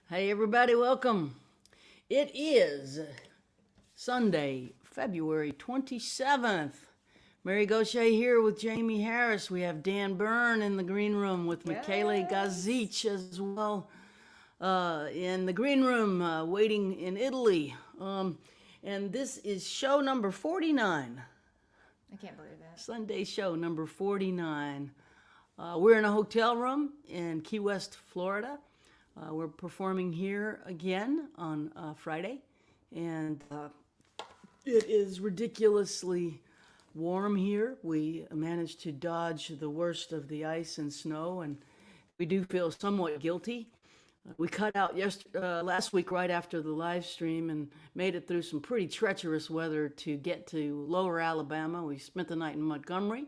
Hey everybody, welcome. It is Sunday, February 27th. Mary Gauthier here with Jaimee Harris. We have Dan Bern in the green room with Michele Gazic as well in the green room waiting in Italy. And this is show number 49. I can't believe that. Sunday show number 49. We're in a hotel room in Key West, Florida. We're performing here again on Friday, and it is ridiculously warm here. We managed to dodge the worst of the ice and snow, and we do feel somewhat guilty. We cut out last week right after the live stream and made it through some pretty treacherous weather to get to Lower Alabama. We spent the night in Montgomery,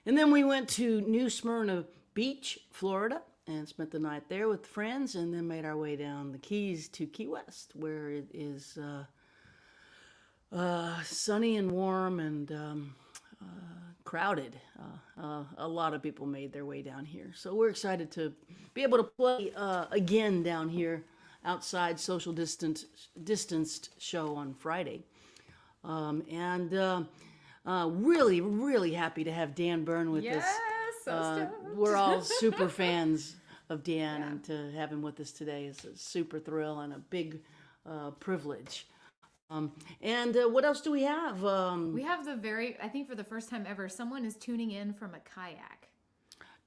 and then we went to New Smyrna Beach, Florida, and spent the night there with friends, and then made our way down the Keys to Key West, where it is sunny and warm and crowded. A lot of people made their way down here. So we're excited to be able to play again down here outside social distanced show on Friday. Really, really happy to have Dan Bern with us. So We're all super fans of Dan, and to have him with us today is a super thrill and a big privilege. What else do we have? we have I think for the first time ever, someone is tuning in from a kayak.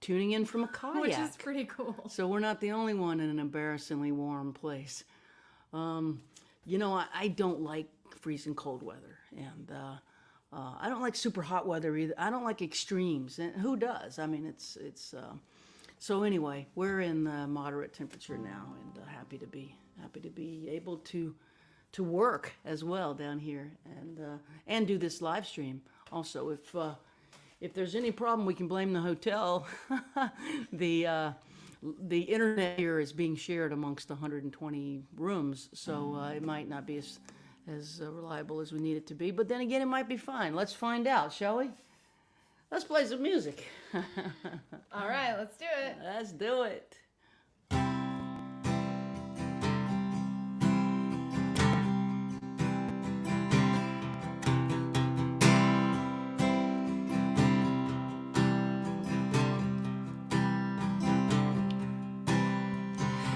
Tuning in from a kayak. Which is pretty cool. So we're not the only one in an embarrassingly warm place. I don't like freezing cold weather, and I don't like super hot weather either. I don't like extremes, and who does? I mean, it's. So anyway, we're in moderate temperature now, and happy to be able to work as well down here, and do this live stream. Also, if there's any problem, we can blame the hotel. The internet here is being shared amongst 120 rooms, so it might not be as reliable as we need it to be. But then again, it might be fine. Let's find out, shall we? Let's play some music. All right, let's do it. Let's do it.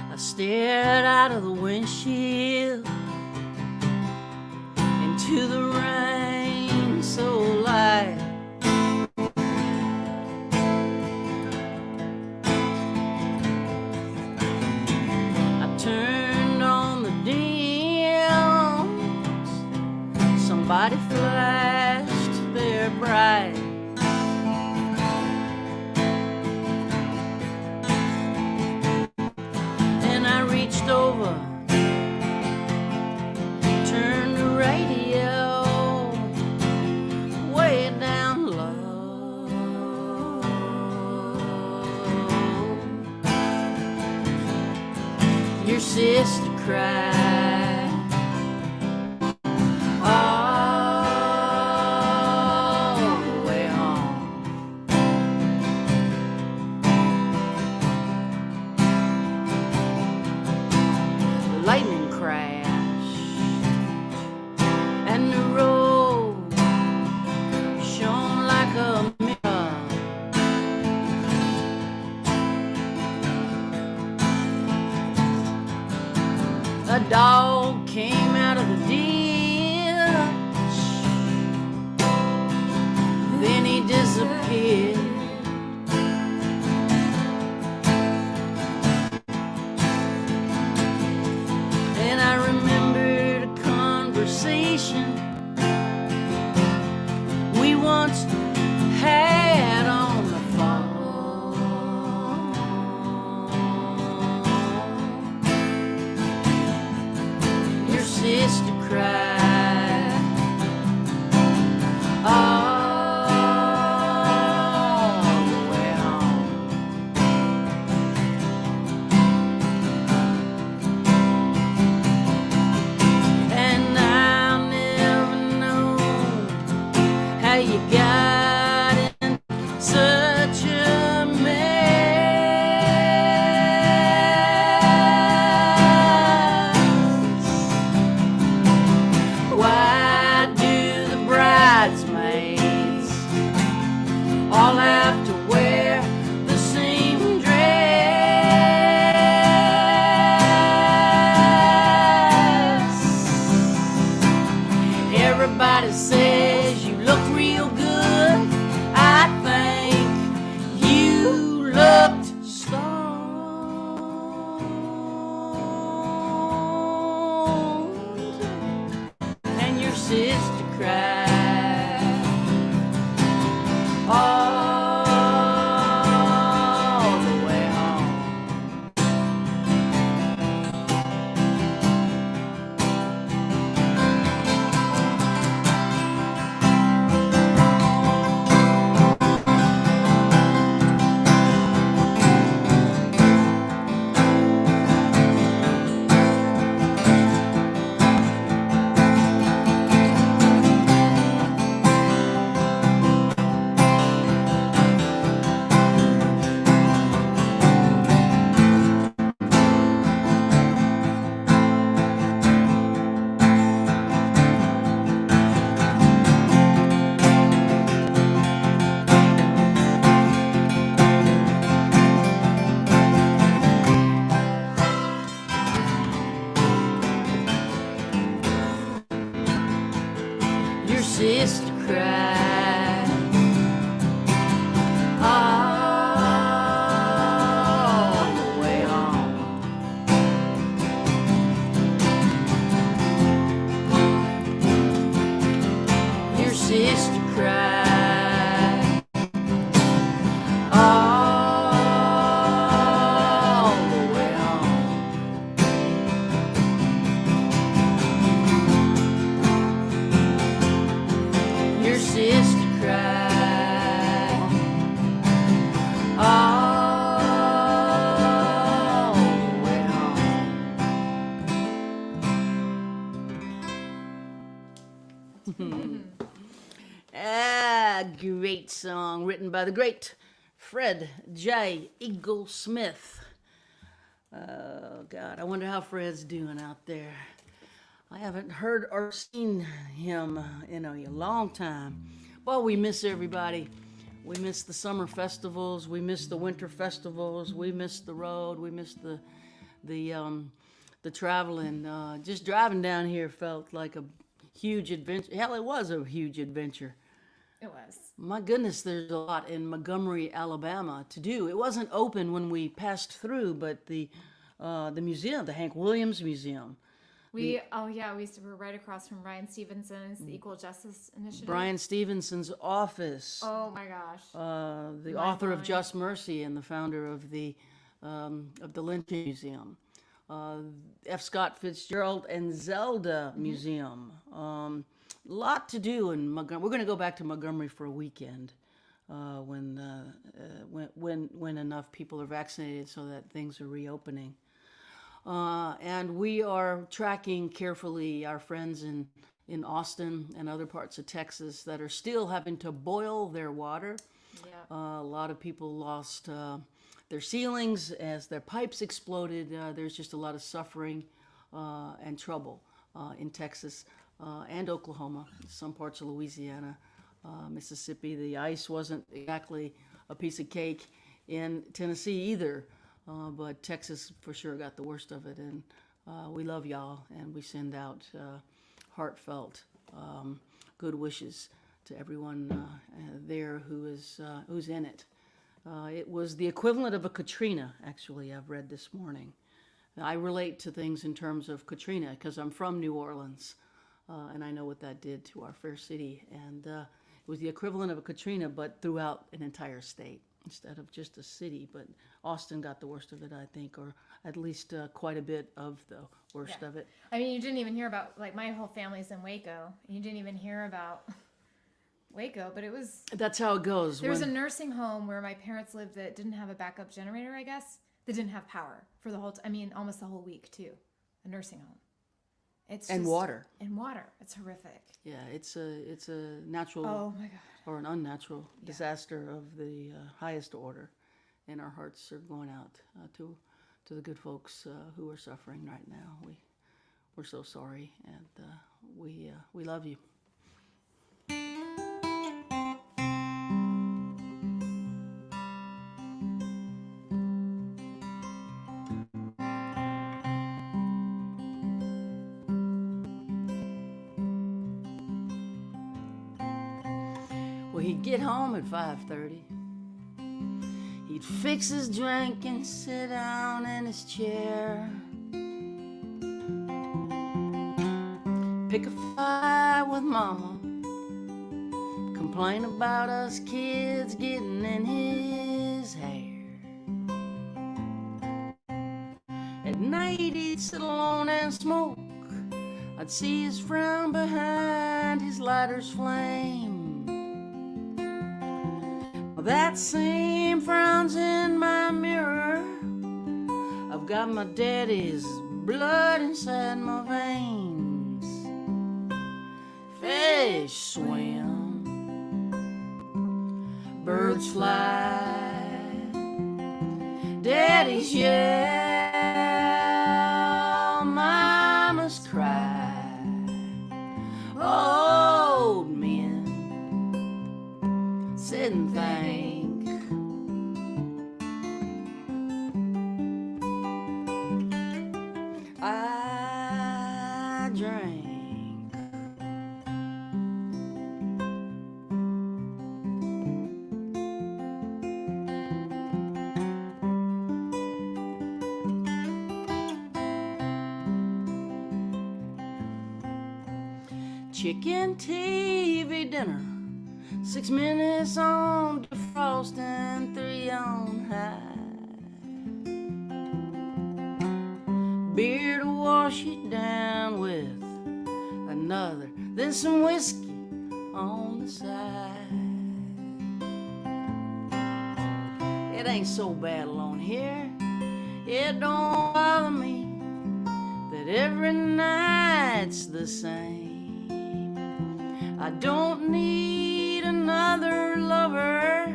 I stared out of the windshield into the rain so light. I turned on the dims. Somebody flashed their bright. And I reached over, turned the radio way down low. Your sister cried all the way home. Lightning crashed, and the road shone like a mirror. A dog came out of the ditch, then he disappeared. And I remembered a conversation we once had on the phone. Your sister cried all great song written by the great Fred J. Eagle Smith. Oh, God, I wonder how Fred's doing out there. I haven't heard or seen him in a long time. Well, we miss everybody. We miss the summer festivals. We miss the winter festivals. We miss the road. We miss the traveling. Just driving down here felt like a huge adventure. Hell, it was a huge adventure. It was. My goodness, there's a lot in Montgomery, Alabama to do. It wasn't open when we passed through, but the museum, the Hank Williams Museum. We were right across from Brian Stevenson's the Equal Justice Initiative. Brian Stevenson's office. Oh my gosh. The author of Just Mercy and the founder of the Lynching Museum. F. Scott Fitzgerald and Zelda Museum. Lot to do in Montgomery. We're going to go back to Montgomery for a weekend when enough people are vaccinated so that things are reopening. And we are tracking carefully our friends in Austin and other parts of Texas that are still having to boil their water. Yeah. A lot of people lost their ceilings as their pipes exploded. There's just a lot of suffering and trouble in Texas and Oklahoma, some parts of Louisiana, Mississippi. The ice wasn't exactly a piece of cake in Tennessee either. But Texas for sure got the worst of it, and we love y'all, and we send out heartfelt good wishes to everyone there who's in it. It was the equivalent of a Katrina, actually, I've read this morning. I relate to things in terms of Katrina because I'm from New Orleans, and I know what that did to our fair city, and it was the equivalent of a Katrina, but throughout an entire state instead of just a city. But Austin got the worst of it, I think, or at least quite a bit of the worst of it. I mean, you didn't even hear about, like, my whole family's in Waco. You didn't even hear about Waco, but it was... That's how it goes. There was a nursing home where my parents lived that didn't have a backup generator, I guess. That didn't have power for the whole... almost the whole week, too. A nursing home. And water. And water. It's horrific. Yeah, it's a natural... Oh, my God. Or an unnatural disaster of the highest order, and our hearts are going out to the good folks who are suffering right now. We're so sorry, and we love you. He'd get home at 5:30. He'd fix his drink and sit down in his chair. Pick a fight with Mama. Complain about us kids getting in his hair. At night he'd sit alone and smoke. I'd see his frown behind his lighter's flame. That same frown's in my mirror. I've got my daddy's blood inside my veins. Fish swim, birds fly, daddy's yell, mama's cry. Old men sit and think. I drank. Chicken TV dinner. 6 minutes on defrosting, 3 on high. Beer to wash it down with, another, then some whiskey on the side. It ain't so bad alone here. It don't bother me that every night's the same. I don't need another another lover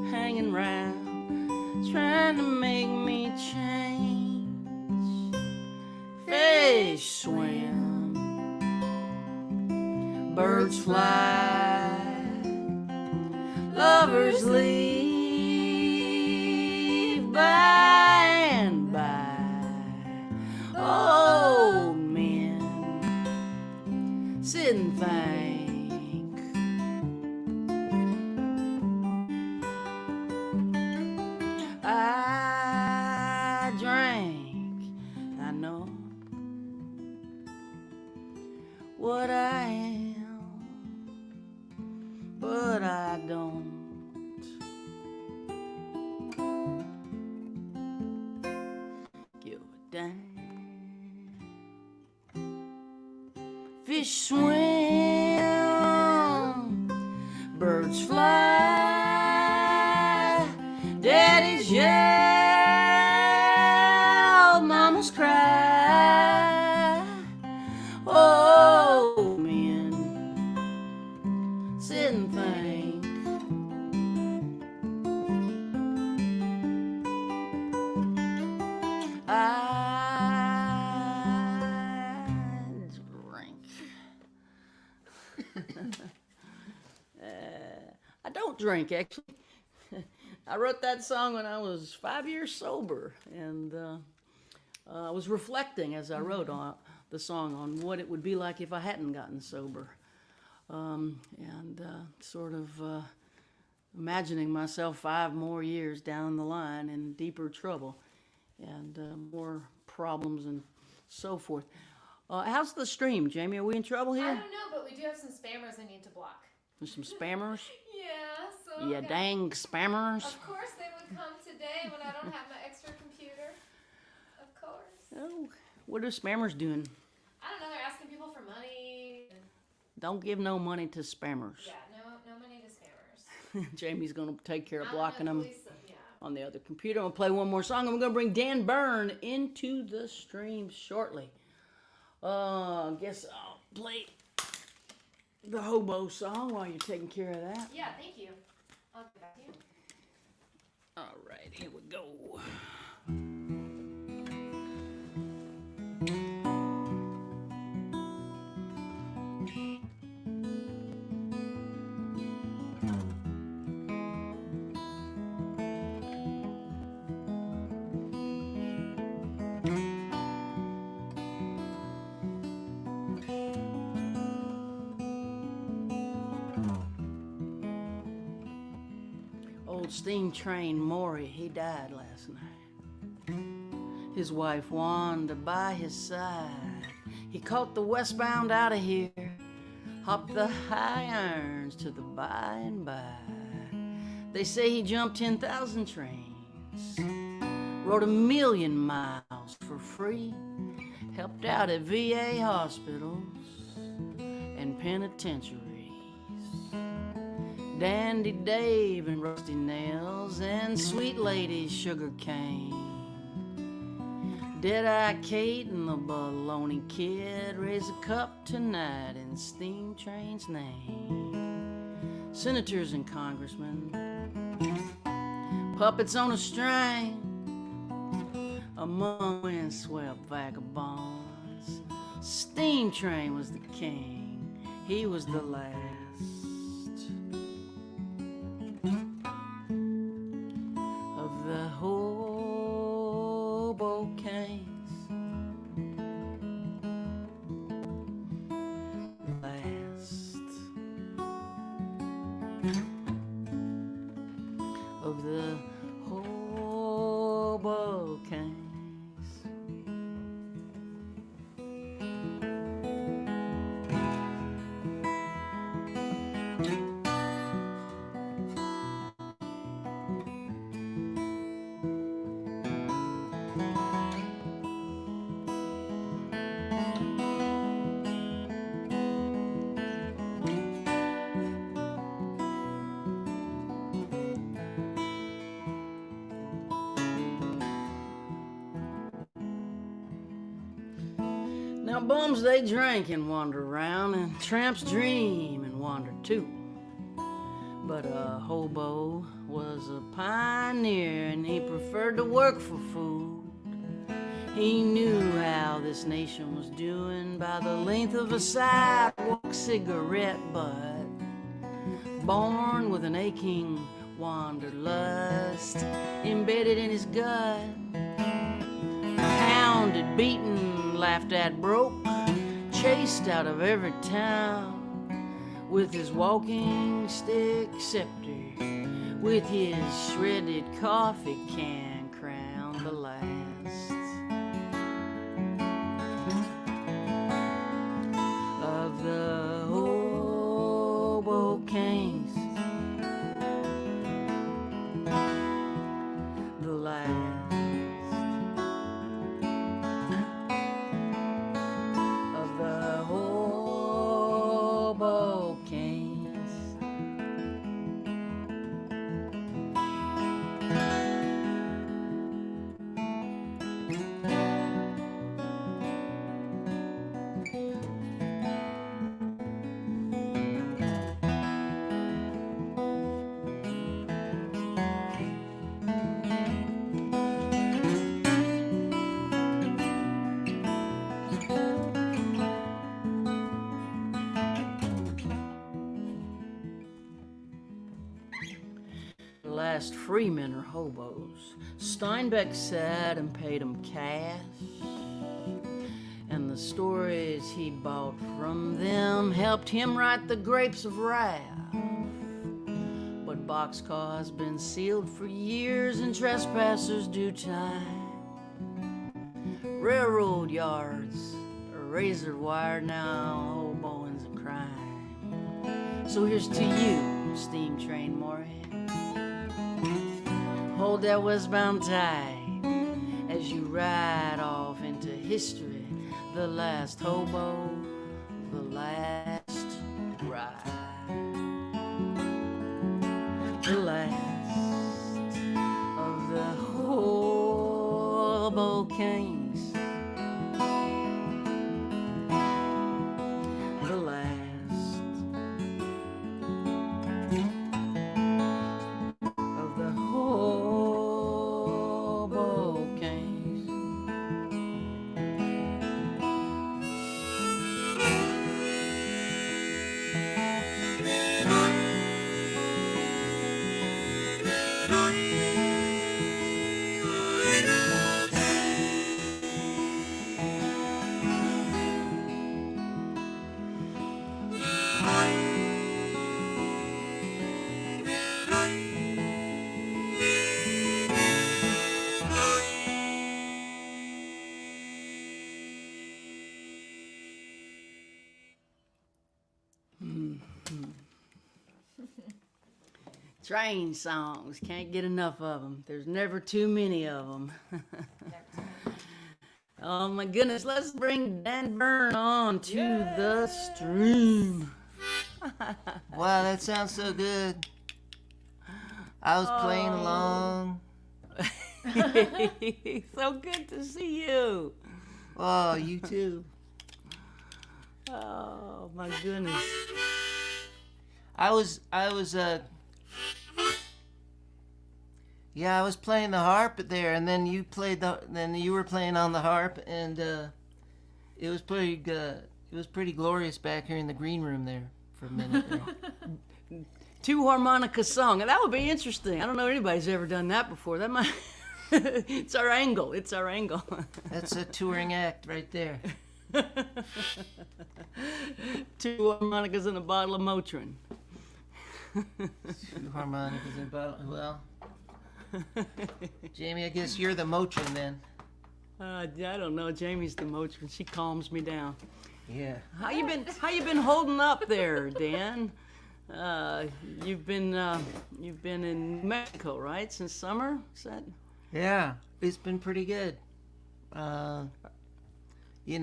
hanging round, trying to make me change. Fish swim, birds fly, lovers leave by and by. Old men sit and think. I drank, I know what I am, but I don't give a damn. Fish swim, birds fly, daddies yell, mamas cry. Oh, men sit and think. I drink. I don't drink, actually. I wrote that song when I was 5 years sober, and I was reflecting as I wrote on the song on what it would be like if I hadn't gotten sober, and sort of imagining myself 5 more years down the line in deeper trouble and more problems and so forth. How's the stream, Jaimee? Are we in trouble here? I don't know, but we do have some spammers I need to block. There's some spammers? Yeah, so. Yeah, dang spammers. Of course they would come today when I don't have my extra computer. Of course. Oh, what are spammers doing? I don't know, they're asking people for money. Don't give no money to spammers. Yeah, no money to spammers. Jamie's going to take care of I'm blocking gonna them police them, yeah. on the other computer. I'm going to play one more song, and we're going to bring Dan Bern into the stream shortly. I guess I'll play the hobo song while you're taking care of that. Yeah, thank you. I'll get back to you. All right, here we go. Old steam train Maury, he died last night. His wife Wanda by his side. He caught the westbound out of here, hopped the high irons to the by and by. They say he jumped 10,000 trains, rode 1,000,000 miles for free, helped out at VA hospitals and penitentiaries. Dandy Dave and Rusty Nails and Sweet Lady Sugar Cane. Dead-Eye Kate and the Baloney Kid raise a cup tonight in Steam Train's name. Senators and congressmen, puppets on a string, among windswept vagabonds. Steam Train was the king, he was the last of the Hobocanes. Last of the Hobocanes. Now bums they drink and wander around, and tramps dream and wander too. But a hobo was a pioneer and he preferred to work for food. He knew how this nation was doing by the length of a sidewalk cigarette butt. Born with an aching wanderlust embedded in his gut. Hounded, beaten, laughed at, broke, chased out of every town. With his walking stick scepter, with his shredded coffee can crown the last of the hobo kings. The last of the hobo kings. The last freemen are hobos. Steinbeck sat and paid them cash, and the stories he bought from them helped him write The Grapes of Wrath. But boxcar's been sealed for years and trespassers do time. Railroad yards are razor wire now, hoboing's a crime. So here's to you, steam train Moorhead. Hold that westbound tide as you ride off into history. The last hobo, the last ride. The last of the hobo kings. The last of the hobo kings. Train songs, can't get enough of them. There's never too many of them. Oh my goodness, let's bring Dan Bern on to the stream. Wow, that sounds so good. I was playing along. So good to see you. Oh, you too. Oh my goodness. I was playing the harp there, and then you were playing on the harp, and it was pretty glorious back here in the green room there for a minute there. Two harmonica song. That would be interesting. I don't know anybody's ever done that before. That might it's our angle. It's our angle. That's a touring act right there. Two harmonicas and a bottle of Motrin. Two harmonicas and well, Jaimee, I guess you're the Motrin then. I don't know. Jaimee's the Motrin. She calms me down. Yeah. How you been holding up there, Dan? You've been in Mexico, right, since summer? Is that? Yeah, it's been pretty good. We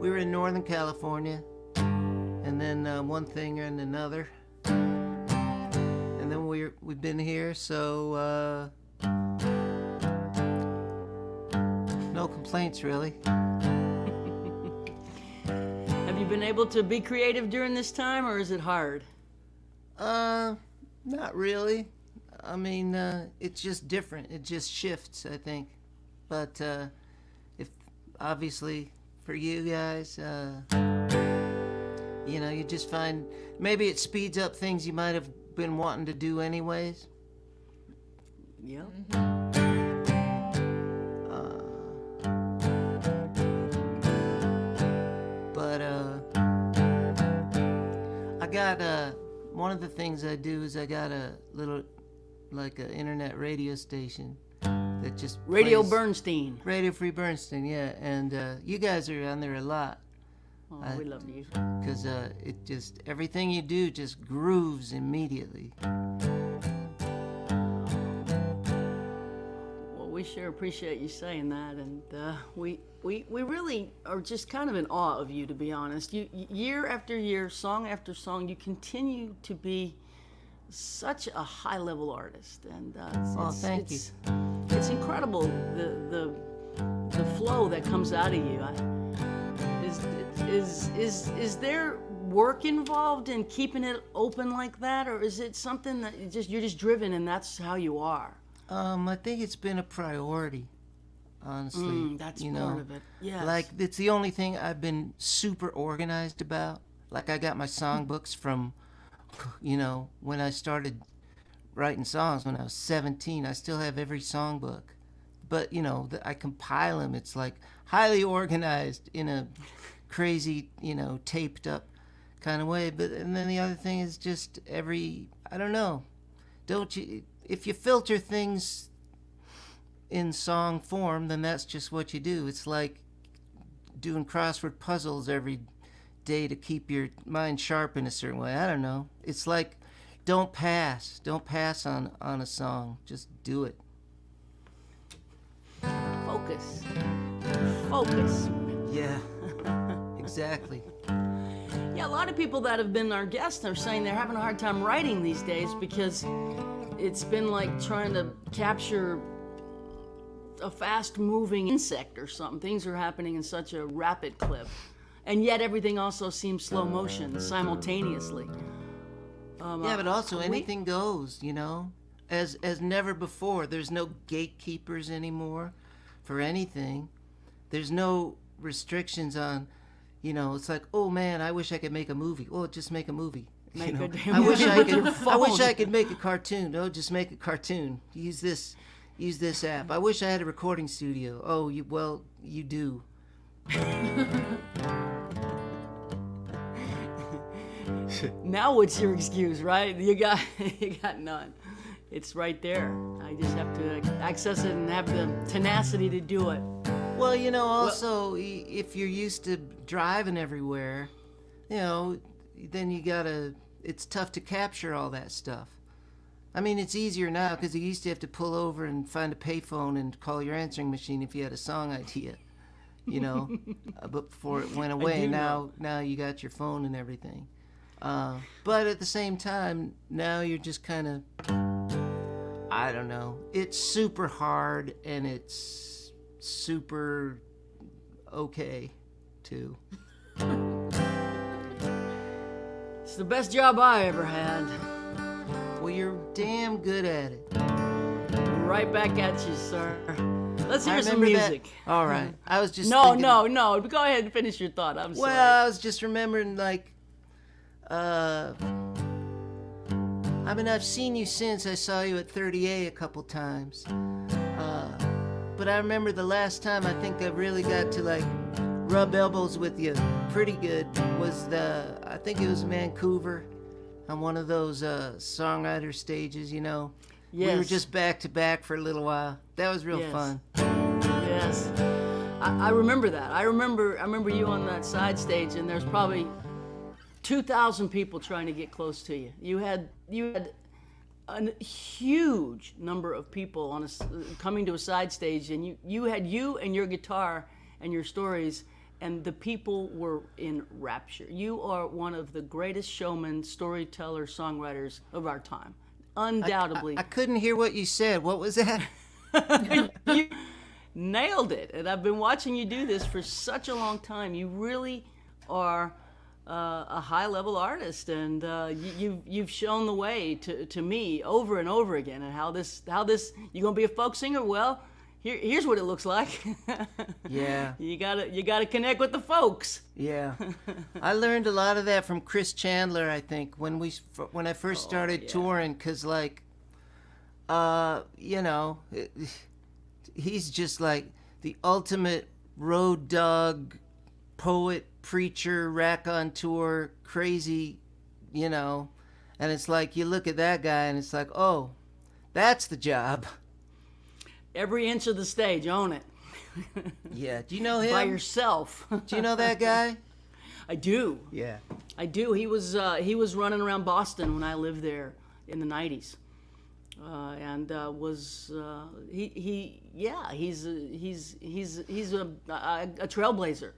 were in Northern California, and then one thing and another, and then we've been here, so no complaints really. Have you been able to be creative during this time, or is it hard? Not really. I mean, it's just different. It just shifts, I think. But if obviously for you guys, you just find maybe it speeds up things you might have been wanting to do anyways. Yeah. But I got one of the things I do is I got a little like an internet radio station that just Radio plays Bernstein. Radio Free Bernstein, yeah, and you guys are on there a lot Oh, we love you. because it just everything you do just grooves immediately. Well, we sure appreciate you saying that, and we really are just kind of in awe of you, to be honest. You year after year, song after song, you continue to be such a high-level artist, and Thank you. It's incredible the flow that comes out of you. Is there work involved in keeping it open like that, or is it something that you're just driven and that's how you are? I think it's been a priority, honestly. That's you part know, of it. Yes. Like it's the only thing I've been super organized about. Like I got my songbooks from, when I started writing songs when I was 17. I still have every songbook, but I compile them. It's like highly organized in a crazy, taped up kind of way. But and then the other thing is just I don't know. Don't you? If you filter things in song form, then that's just what you do. It's like doing crossword puzzles every day to keep your mind sharp in a certain way. I don't know. It's like don't pass on a song. Just do it. Focus. Yeah. Exactly. Yeah, a lot of people that have been our guests are saying they're having a hard time writing these days because it's been like trying to capture a fast-moving insect or something. Things are happening in such a rapid clip, and yet everything also seems slow motion simultaneously. Yeah, but also anything goes, as never before. There's no gatekeepers anymore for anything. There's no restrictions on, it's like, oh man, I wish I could make a movie. Oh, just make a movie. I wish I could make a cartoon. Oh, just make a cartoon. Use this app. I wish I had a recording studio. Oh, you do. Now what's your excuse, right? You got none. It's right there. I just have to access it and have the tenacity to do it. Well, also, if you're used to driving everywhere, then it's tough to capture all that stuff. I mean, it's easier now because you used to have to pull over and find a payphone and call your answering machine if you had a song idea, but before it went away, now you got your phone and everything. But at the same time, now you're just kind of, I don't know, it's super hard and it's super okay too. It's the best job I ever had. Well, you're damn good at it. Right back at you, sir. Let's hear some remember that- music. All right. I was just No. thinking- Go ahead and finish your thought. I'm sorry. Well, I was just remembering, I've seen you since. I saw you at 30A a couple times. But I remember the last time I think I really got to, rub elbows with you pretty good was I think it was Vancouver on one of those songwriter stages, Yes. We were just back to back for a little while. That was real Yes. fun. Yes. I remember that. I remember you on that side stage, and there's probably 2,000 people trying to get close to you. You had a huge number of people coming to a side stage, and you had you and your guitar and your stories, and the people were in rapture. You are one of the greatest showmen, storytellers, songwriters of our time. Undoubtedly. I couldn't hear what you said. What was that? You nailed it. And I've been watching you do this for such a long time. You really are a high level artist, and you've shown the way to me over and over again. And how this you're gonna be a folk singer? Well, here's what it looks like. Yeah. You gotta connect with the folks. Yeah, I learned a lot of that from Chris Chandler. I think when I first started yeah. touring, cause like, he's just like the ultimate road dog, poet, preacher, raconteur, crazy, and it's like you look at that guy and it's like, oh, that's the job. Every inch of the stage, own it. Yeah, do you know him? By yourself. Do you know that guy? I do. Yeah. I do. He was running around Boston when I lived there in the '90s, and was he's a trailblazer.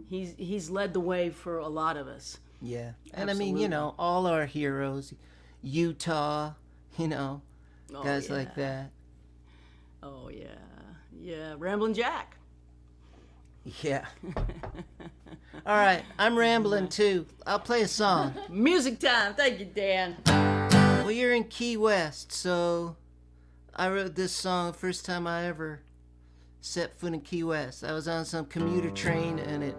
He's led the way for a lot of us. Yeah, and Absolutely. I mean, all our heroes, Utah, guys yeah. like that. Oh yeah, Ramblin' Jack. Yeah. All right, I'm rambling too. I'll play a song. Music time. Thank you, Dan. Well, you're in Key West, so I wrote this song the first time I ever set foot in Key West. I was on some commuter train and it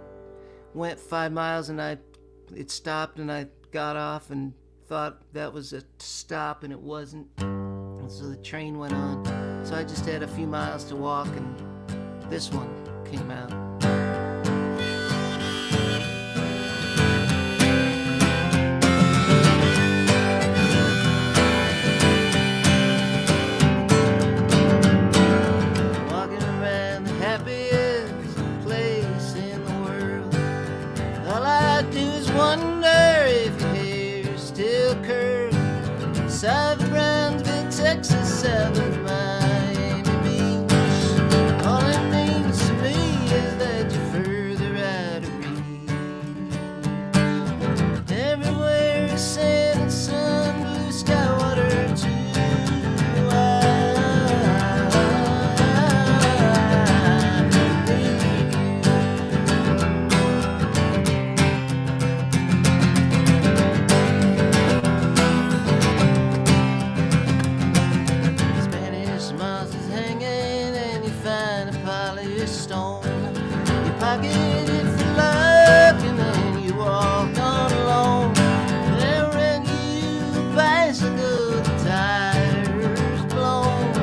went 5 miles and it stopped and I got off and thought that was a stop and it wasn't. And so the train went on. So I just had a few miles to walk and this one came out. Walking around the happiest place in the world. All I do is wonder if your hair still curls. South of Brownsville, Texas, south of Miami Beach. All it means to me is that you're further out of reach. Everywhere is sand and sun, blue sky, water too. Spanish moss is hanging and you find a polished stone. You pocket it for luck and then you walk on alone. They'll rent you a bicycle, the tires blown.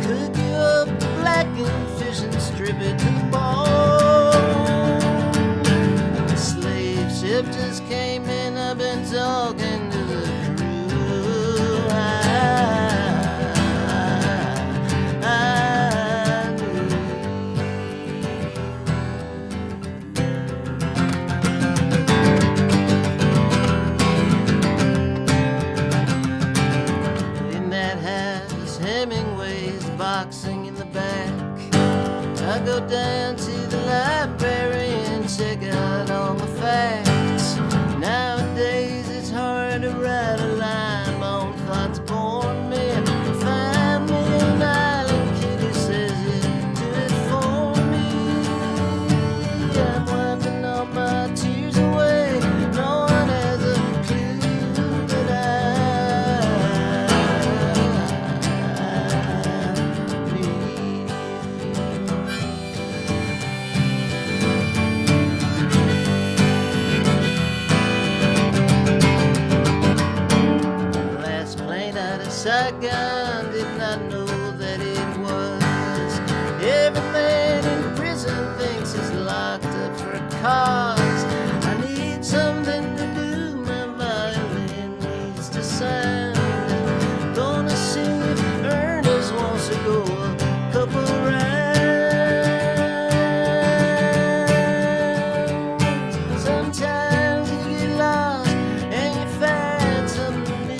Cook you up blackened fish and strip it to the bone. The slave ship just came in, I've been talking to the crew. In that house, Hemingway's boxing in the back. I go down to the library and check out all my facts. Nowadays it's hard to write a line. My own thoughts born me. Find me an island kid who says you do it for me. I'm wiping all my tears away. No one has a clue that I need. Last plane out of Saigon, did not know that it was. Every man in prison thinks he's locked up for a cause. I need something to do, my violin needs to sound. Gonna see if Ernest wants to go a couple rounds. Sometimes you get lost and you find something new.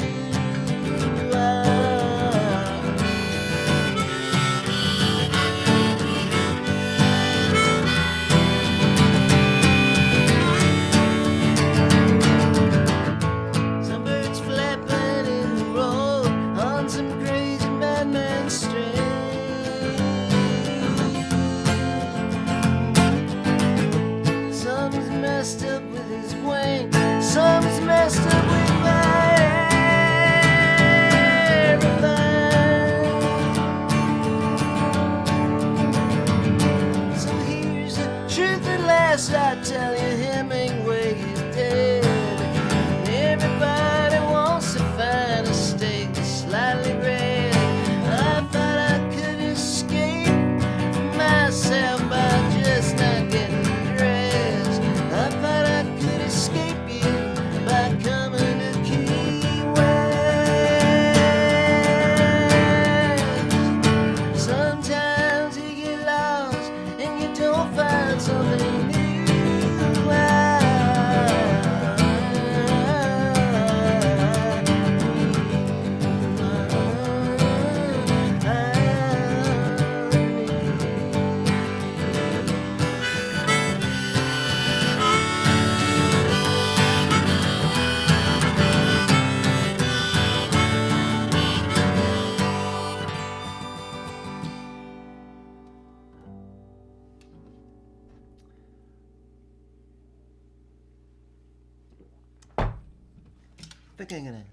think I'm gonna.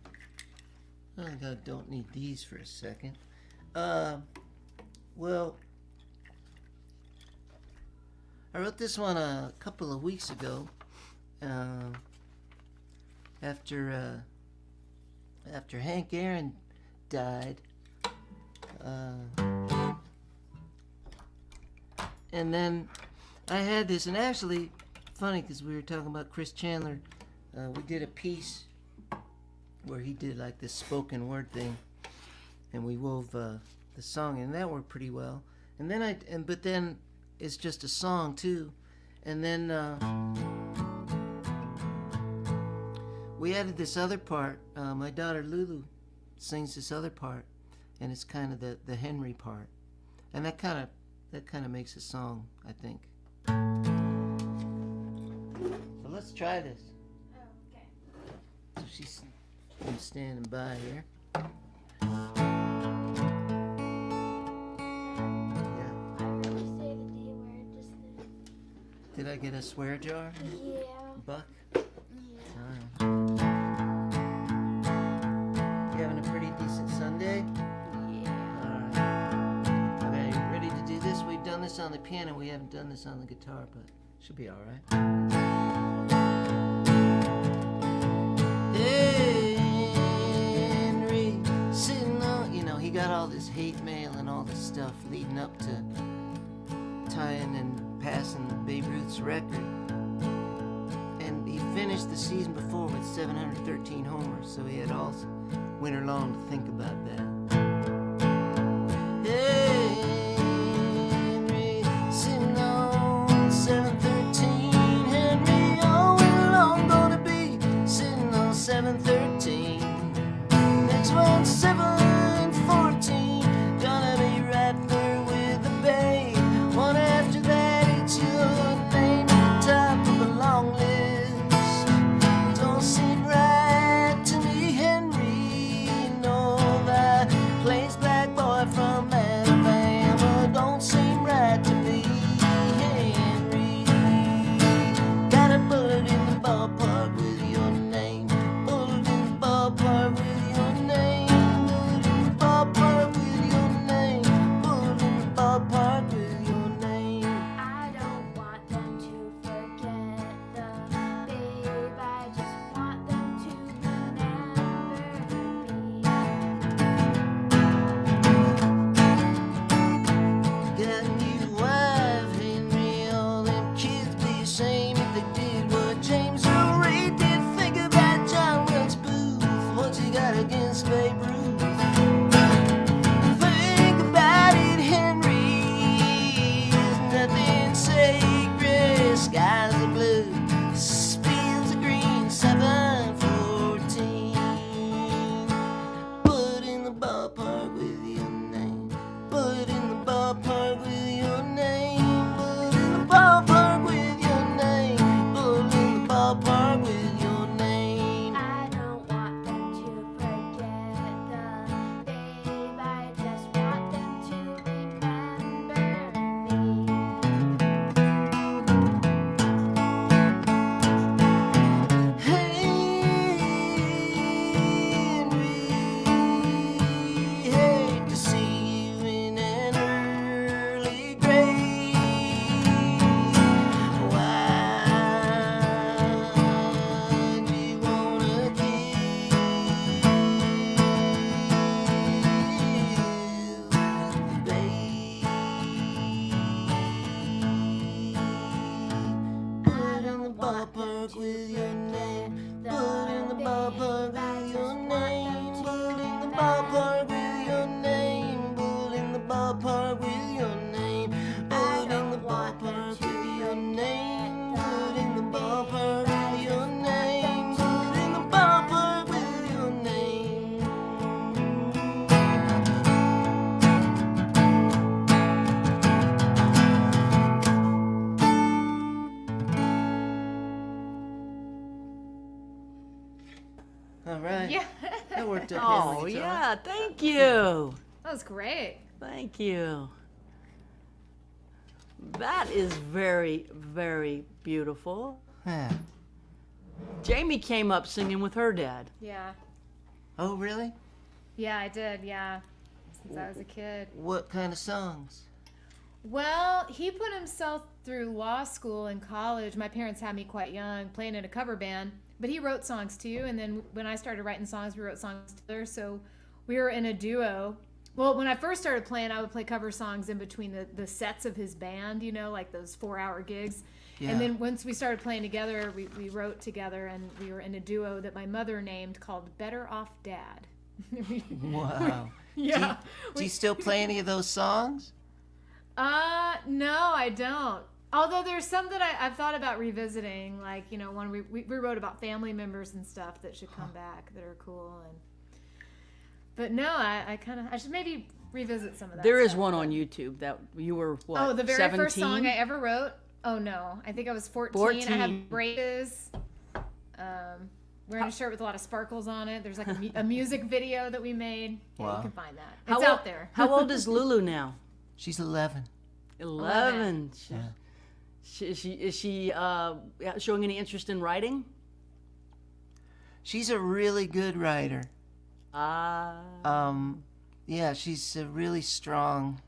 I don't need these for a second. Well, I wrote this one a couple of weeks ago. After Hank Aaron died. And then I had this, and actually, funny because we were talking about Chris Chandler. We did a piece where he did like this spoken word thing, and we wove the song, and that worked pretty well. And then but then it's just a song too, and then we added this other part. My daughter Lulu sings this other part, and it's kind of the Henry part, and that kind of makes a song, I think. So let's try this. Oh, okay. So she's been standing by here. I already say the D word just then. Did I get a swear jar? Yeah. Buck? Yeah. Alright. You having a pretty decent Sunday? Yeah. Alright. Okay, you ready to do this? We've done this on the piano. We haven't done this on the guitar, but should be alright. Henry, sitting on, he got all this hate mail and all this stuff leading up to tying and passing Babe Ruth's record. And he finished the season before with 713 homers, so he had all winter long to think about that. Henry, sitting on 713. Henry, all winter long gonna be sitting on 713. Next one's 714, gonna be right there with the babe. One after that, it's your name at the top of the long list. Don't seem right to me, Henry. No, that plays black boy from Alabama. Don't seem right to me, Henry. Gotta put it in the ballpark with your name. Put it in the ballpark with your name. Put it in the ballpark with your name. Put it in the ballpark with your name. I don't want them to forget the babe. I just want them to remember me. Got a new wife, Henry. All them kids be ashamed if they did what James Earl Ray did. Think about John Wilkes Booth. What's he got against Babe Ruth? Think about it, Henry. There's nothing sacred. Skies are blue, fields are green. 714. Put in the ballpark with your name. Put in the ballpark with your name. Put in the ballpark with your name. Put in the ballpark with your name. I don't want them to forget the babe. I just want them to remember me. Henry, hate to see you in an early grave. Why'd you wanna kill the babe? Put in the ballpark with your name. Put in the ballpark with your name. Put in the ballpark with your name. Put in the ballpark with your name. Put in the ballpark with your name. Put in the ballpark with your name. Put in the ballpark with your name. All right. Yeah. That worked okay. Oh, yeah, thank you. That was great. Thank you. That is very, very beautiful. Yeah. Jaimee came up singing with her dad. Yeah. Oh, really? Yeah, I did. Yeah. Since I was a kid. What kind of songs? Well, he put himself through law school and college. My parents had me quite young, playing in a cover band. But he wrote songs too. And then when I started writing songs, we wrote songs together. So we were in a duo. Well, when I first started playing, I would play cover songs in between the sets of his band, you know, like those 4-hour gigs. Yeah. And then once we started playing together, we wrote together, and we were in a duo that my mother named called Better Off Dad. Wow. Yeah. Do you still play any of those songs? No, I don't. Although there's some that I've thought about revisiting, like, you know, one we wrote about family members and stuff that should come back that are cool. But no, I should maybe revisit some of that. There is stuff, one but- on YouTube that you were, what, Oh, the very 17? first song I ever wrote? Oh, no. I think I was 14. 14. I had braces. Wearing a shirt with a lot of sparkles on it. There's like a music video that we made. Yeah, Wow. you can find that. How It's old- out there. How old is Lulu now? She's 11. 11. Yeah. Is she showing any interest in writing? She's a really good writer. Ah. Yeah, she's a really strong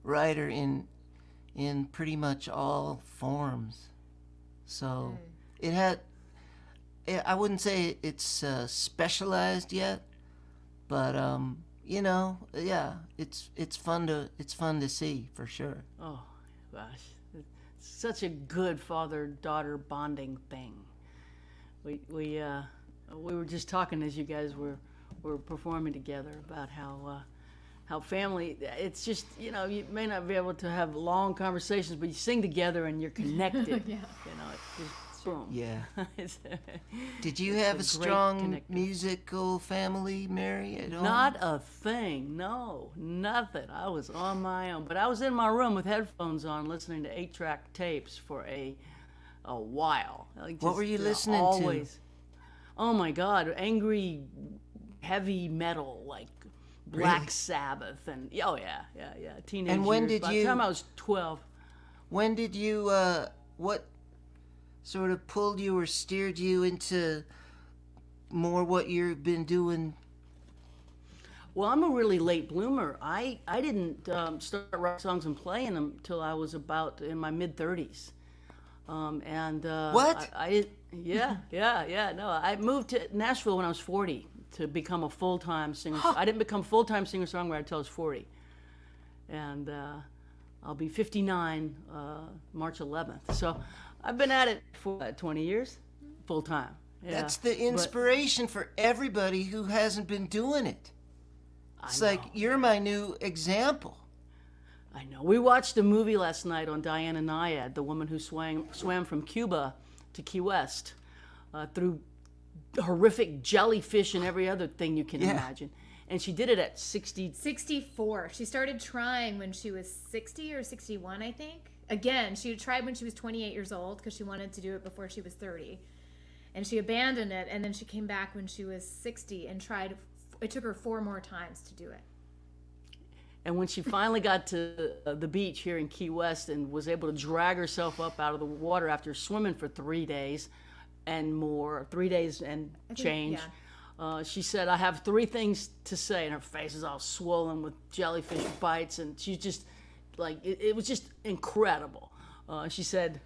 writer in pretty much all forms. So I wouldn't say it's specialized yet, but you know, yeah, it's fun to see for sure. Oh, gosh. It's such a good father-daughter bonding thing. We were just talking as you guys were performing together about how family, it's just, you know, you may not be able to have long conversations, but you sing together and you're connected. Yeah. You know, it's just boom. Yeah. It's- Did you have a It's a great strong connector. musical family, Mary, at home? Not a thing, no, nothing. I was on my own, but I was in my room with headphones on, listening to 8-track tapes for a while. Like, What just, were you know, listening to? always. Oh my God, angry, heavy metal like Black Really? Sabbath and oh yeah, teenage And when years. did By you- the time I was 12, When did you, what sort of pulled you or steered you into more what you've been doing? well, I'm a really late bloomer. I didn't start writing songs and playing them till I was about in my mid-30s. What? No, I moved to Nashville when I was 40 to become a full-time singer. I didn't become full-time singer-songwriter until I was 40. And I'll be 59 March 11th. So I've been at it for 20 years, full-time. Yeah. That's the But inspiration for everybody who hasn't been doing it. It's like, you're my new example. I know. We watched a movie last night on Diana Nyad, the woman who swam from Cuba to Key West through horrific jellyfish and every other thing you can Yeah. imagine. And she did it at 60. 64. She started trying when she was 60 or 61, I think. Again, she had tried when she was 28 years old because she wanted to do it before she was 30. And she abandoned it, and then she came back when she was 60 and tried. It took her 4 more times to do it. And when she finally got to the beach here in Key West and was able to drag herself up out of the water after swimming for 3 days and more, 3 days and change, she said, I have 3 things to say. And her face is all swollen with jellyfish bites. And she's just like, it was just incredible. She said,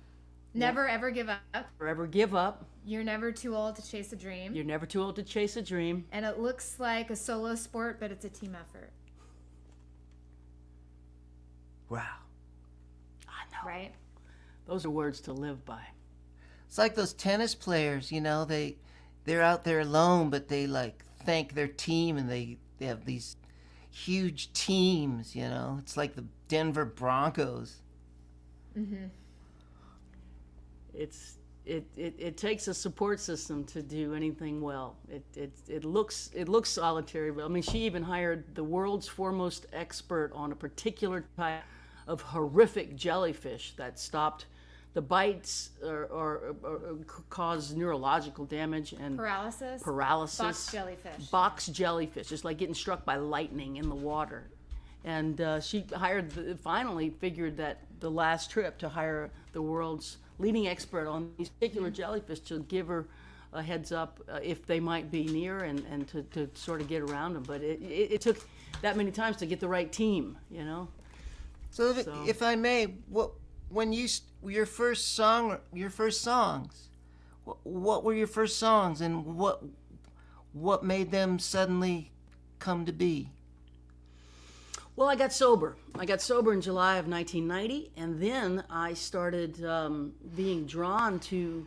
Never ever give up. forever give up. You're never too old to chase a dream. You're never too old to chase a dream. And it looks like a solo sport, but it's a team effort, Wow. I know. right? Those are words to live by. It's like those tennis players, you know, they're out there alone, but they like thank their team, and they have these huge teams, you know. It's like the Denver Broncos. It takes a support system to do anything well. It looks solitary, but I mean, she even hired the world's foremost expert on a particular type of horrific jellyfish that stopped the bites or cause neurological damage and Paralysis. paralysis. Box jellyfish. Box jellyfish, just like getting struck by lightning in the water. And she finally figured that the last trip to hire the world's leading expert on these particular jellyfish to give her a heads up if they might be near and to sort of get around them. But it took that many times to get the right team, you know. So if I may, when your first songs, what were your first songs, and what made them suddenly come to be? Well, I got sober. I got sober in July of 1990, and then I started being drawn to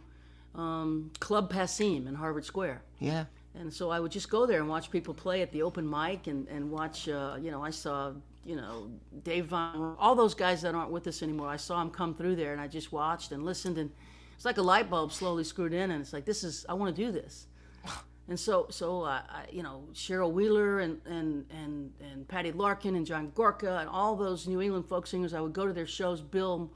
Club Passim in Harvard Square. Yeah. And so I would just go there and watch people play at the open mic and watch, I saw, Dave Von, all those guys that aren't with us anymore. I saw them come through there, and I just watched and listened, and it's like a light bulb slowly screwed in, and it's like, I want to do this. And so Cheryl Wheeler and Patty Larkin and John Gorka and all those New England folk singers, I would go to their shows. Bill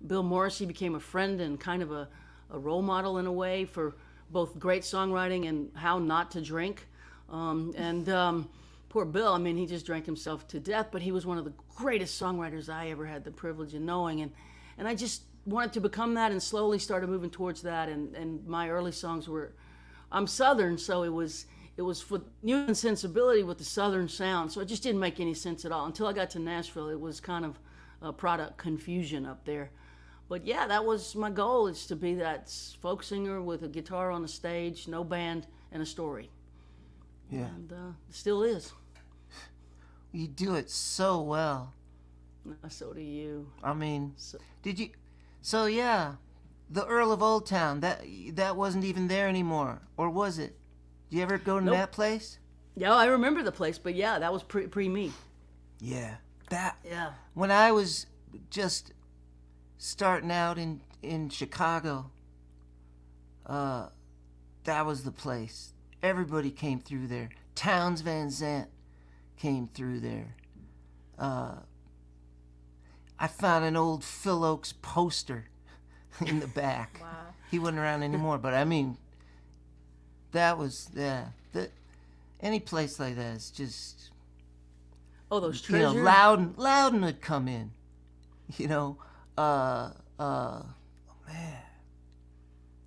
Morrissey became a friend and kind of a role model in a way for both great songwriting and how not to drink. Poor Bill, he just drank himself to death, but he was one of the greatest songwriters I ever had the privilege of knowing. And I just wanted to become that and slowly started moving towards that. And my early songs were, I'm Southern, so it was for New England sensibility with the Southern sound. So it just didn't make any sense at all. Until I got to Nashville, it was kind of a product confusion up there. But yeah, that was my goal, is to be that folk singer with a guitar on the stage, no band, and a story. Yeah. And it still is. You do it so well. So do you. Did you? So yeah, the Earl of Old Town, that wasn't even there anymore, or was it? Did you ever go to Nope. that place? Yeah, I remember the place, but yeah, that was pre me. Yeah. Yeah. When I was just starting out in Chicago, that was the place. Everybody came through there. Townes Van Zandt came through there. I found an old Phil Oakes poster in the back. Wow. He wasn't around anymore, but that was, any place like that is just, Oh, those treasures. Loudon would come in, man.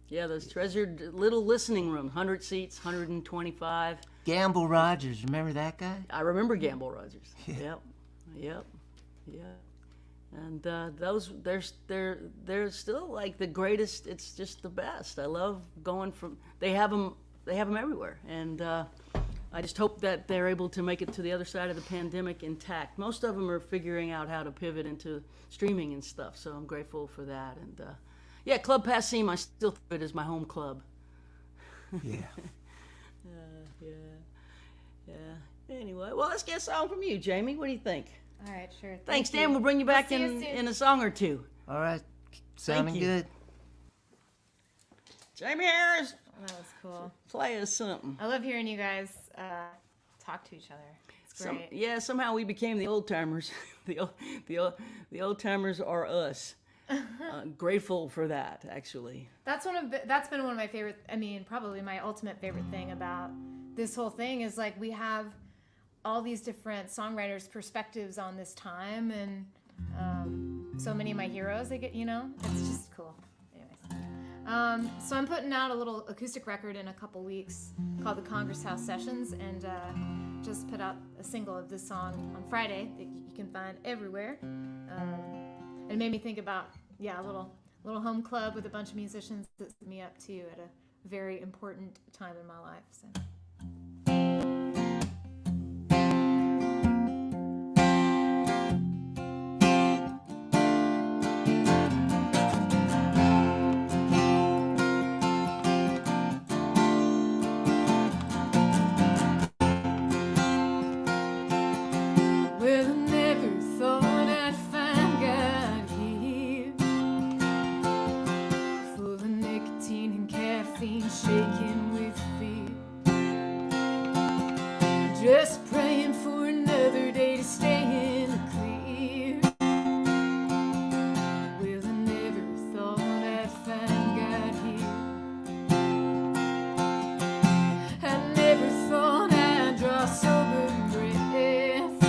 Yeah, those treasured little listening room, 100 seats, 125. Gamble Rogers, remember that guy? I remember Gamble Rogers. Yeah. Yep. And they're still like the greatest. It's just the best. I love going from. They have them everywhere, and I just hope that they're able to make it to the other side of the pandemic intact. Most of them are figuring out how to pivot into streaming and stuff, so I'm grateful for that. And Club Passim, I still think of it as my home club. Yeah. Yeah. Anyway, well, let's get a song from you, Jaimee. What do you think? All right, sure. Thanks, Thank Dan. you. We'll bring you back see you in soon. a song or two. All right. Sounding you. good. Jaimee Harris, That was cool. play us something. I love hearing you guys talk to each other. It's great. Somehow we became the old timers. the old timers are us. Grateful for that, actually. That's been one of my favorite. Probably my ultimate favorite thing about this whole thing is like we have all these different songwriters' perspectives on this time, and so many of my heroes. It's just cool. Anyways, so I'm putting out a little acoustic record in a couple weeks called the Congress House Sessions, and just put out a single of this song on Friday that you can find everywhere. It made me think about a little home club with a bunch of musicians that set me up too at a very important time in my life. So. Well, I never thought I'd find God here, full of nicotine and caffeine, shaking with fear, just praying for another day to stay in the clear. Well, I never thought I'd find God here. I never thought I'd draw sober breath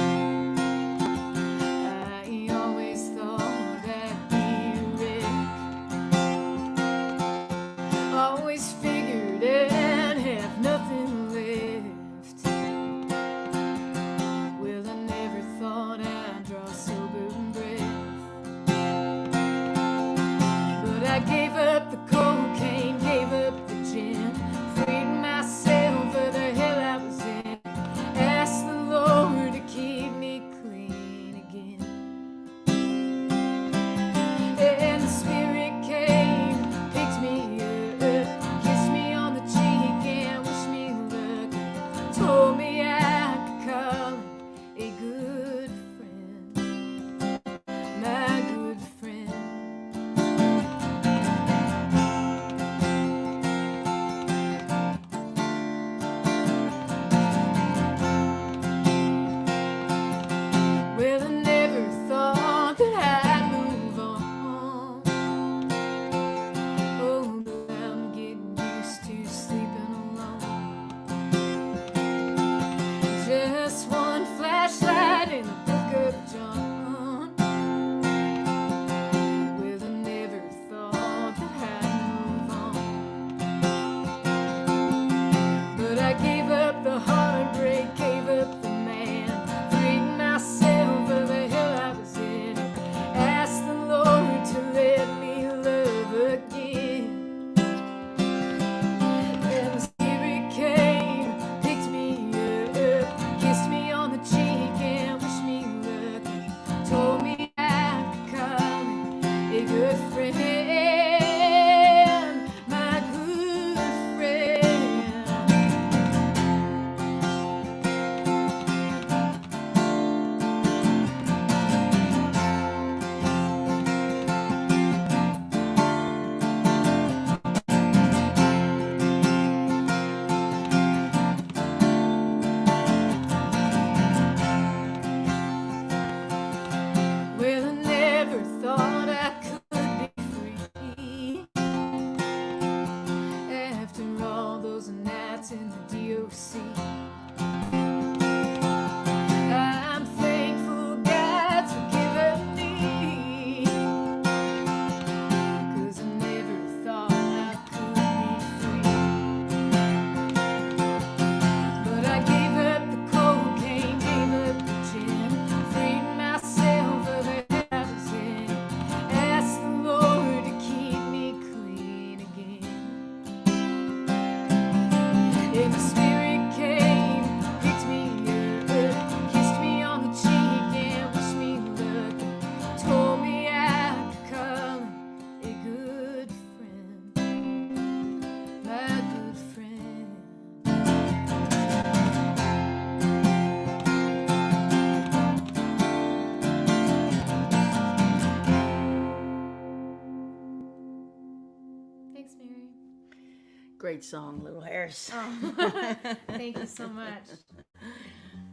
Great song, Little Hairs. Oh, thank you so much.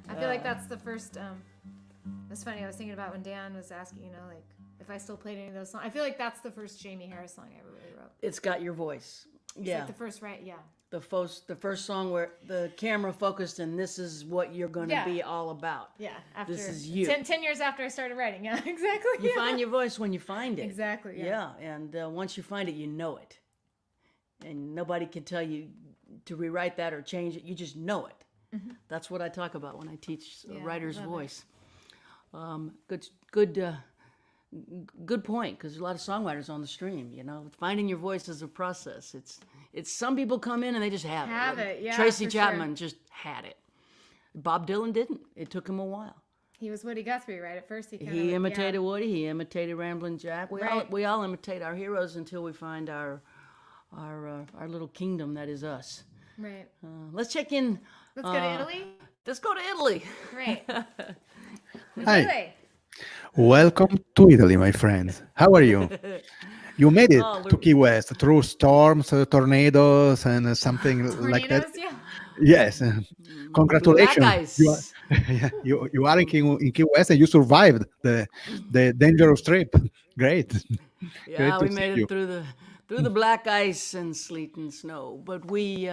I feel like that's the first. It's funny. I was thinking about when Dan was asking, like if I still played any of those songs. I feel like that's the first Jaimee Harris song I ever really wrote. It's got your voice. It's Yeah. like the first, right? Yeah. The first song where the camera focused and this is what you're going to Yeah. be all about. Yeah. After This is you. 10 years after I started writing. Yeah, exactly. You find your voice when you find it. Exactly. Yeah. Yeah, and once you find it, you know it. And nobody can tell you to rewrite that or change it. You just know it. That's what I talk about when I teach a Yeah, writer's love it. voice. Good point, because a lot of songwriters on the stream. Finding your voice is a process. It's some people come in and they just have it. Yeah, Tracy for Chapman just had it. Bob Dylan didn't. It took him a while. He was Woody Guthrie, right? At first, He imitated Woody. He imitated Ramblin' Jack. We all imitate our heroes until we find our little kingdom that is us. Right. Let's check in. Let's go to Italy. Let's go to Italy. Great. Hi, Italy. welcome to Italy, my friends. How are you? You made it Oh, to Key West through storms, tornadoes, and something like that. Tornadoes, yeah. Yes, congratulations. Black ice. You are, yeah, you are in Key West and you survived the dangerous trip. Great. Yeah, Great to we see made you. it through the black ice and sleet and snow. But we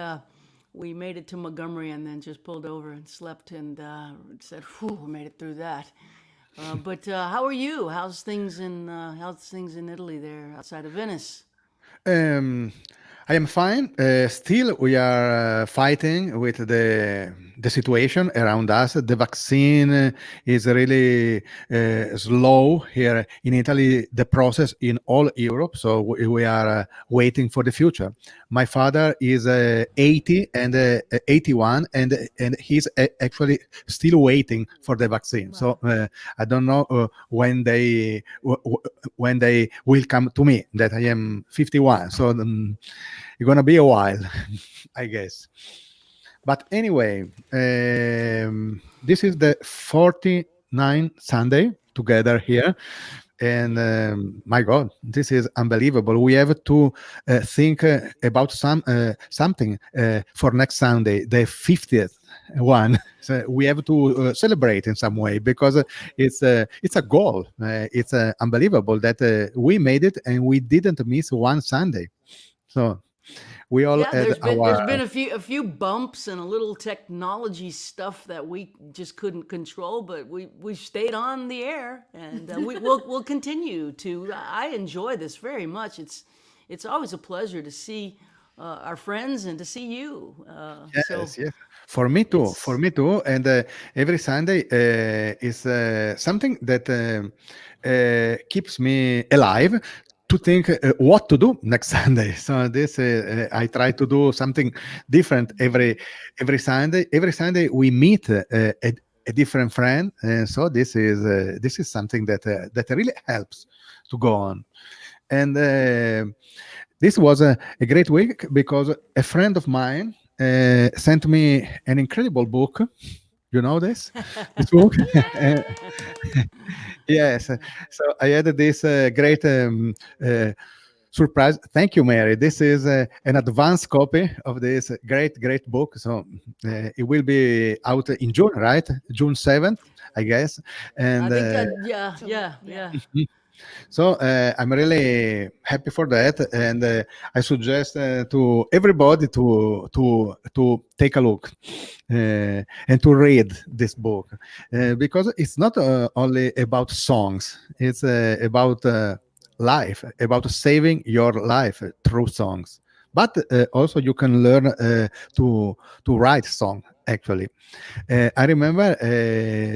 made it to Montgomery and then just pulled over and slept and said, "Whew, we made it through that." But how are you? How's things in Italy there outside of Venice? I am fine. Still, we are fighting with the situation around us. The vaccine is really slow here in Italy. The process in all Europe, so we are waiting for the future. My father is 80 and 81, and he's actually still waiting for the vaccine. So I don't know when they will come to me. That I am 51, so it's gonna be a while, I guess. But anyway, this is the 49th Sunday together here. And my God, this is unbelievable. We have to think about something for next Sunday, the 50th one. So we have to celebrate in some way because it's a goal. It's unbelievable that we made it and we didn't miss one Sunday. So we all Yeah, had there's been a few bumps and a little technology stuff that we just couldn't control, but we stayed on the air, and we'll continue to. I enjoy this very much. It's always a pleasure to see our friends and to see you. Yes, yes. For me too. For me too. And every Sunday is something that keeps me alive to think what to do next Sunday. So this I try to do something different every Sunday. Every Sunday we meet a different friend, and so this is something that really helps to go on. And this was a great week because a friend of mine sent me an incredible book. You know this book? Yes. So I had this great surprise. Thank you, Mary. This is an advanced copy of this great book. So it will be out in June, right? June 7th, I guess. And I think yeah. so I'm really happy for that, and I suggest to everybody to take a look and to read this book because it's not only about songs; it's about life, about saving your life through songs. But also you can learn to write song actually. I remember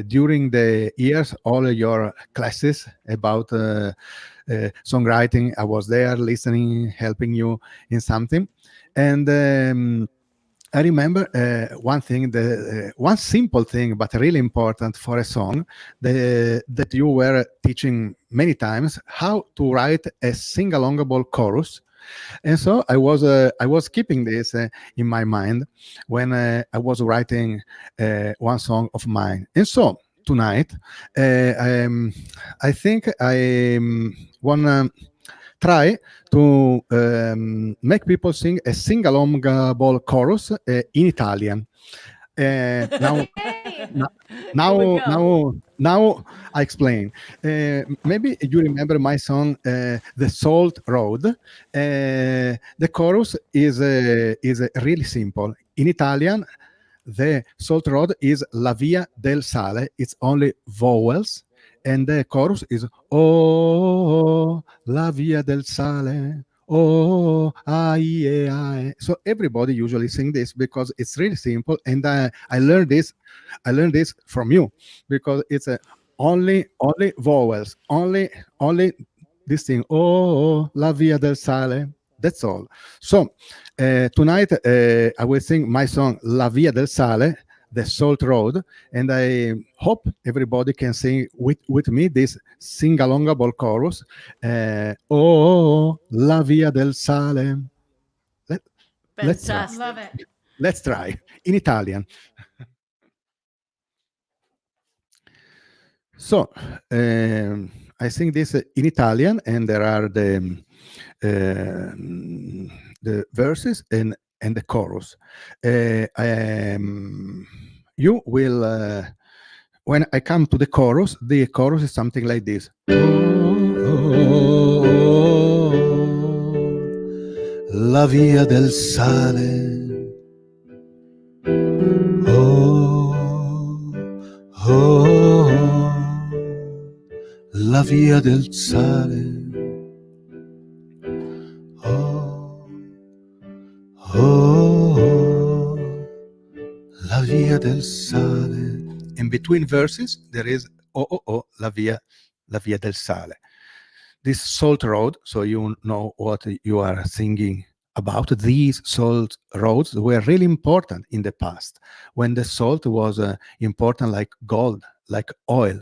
during the years, all your classes about songwriting, I was there listening, helping you in something. And I remember one thing, one simple thing, but really important for a song, that you were teaching many times, how to write a sing-alongable chorus. And so I was keeping this in my mind when I was writing one song of mine. And so tonight, I think I want to try to make people sing a sing-along ball chorus in Italian. Now, Hey. now, Here we go. now I explain. Maybe you remember my song, "The Salt Road." The chorus is really simple. In Italian, the Salt Road is La Via del Sale. It's only vowels, and the chorus is "Oh, la Via del Sale." Oh, aye, aye. So everybody usually sing this because it's really simple, and I learned this. I learned this from you because it's only vowels, only this thing. Oh, la Via del Sale. That's all. So tonight I will sing my song La Via del Sale, the Salt Road, and I hope everybody can sing with me this sing-alongable chorus. Oh, La Via del Sale. Let's try. Fantastic. Love it. Let's try in Italian. So I sing this in Italian, and there are the verses and the chorus. You will when I come to the chorus is something like this. La via del sale. La via del sale. La via del sale. In between verses, there is la via del sale. This salt road, so you know what you are singing about. These salt roads were really important in the past, when the salt was important like gold, like oil.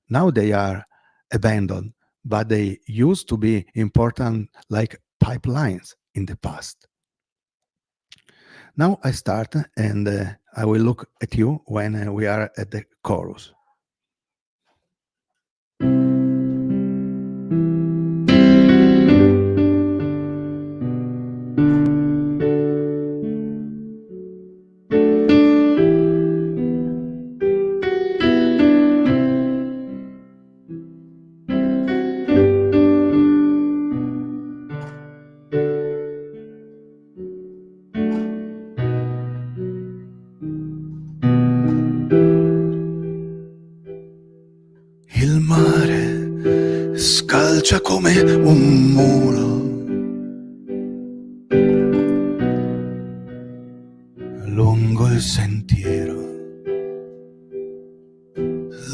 Now they are abandoned, but they used to be important like pipelines in the past. Now I start, and I will look at you when we are at the chorus. Il mare scalcia come un muro, lungo il sentiero.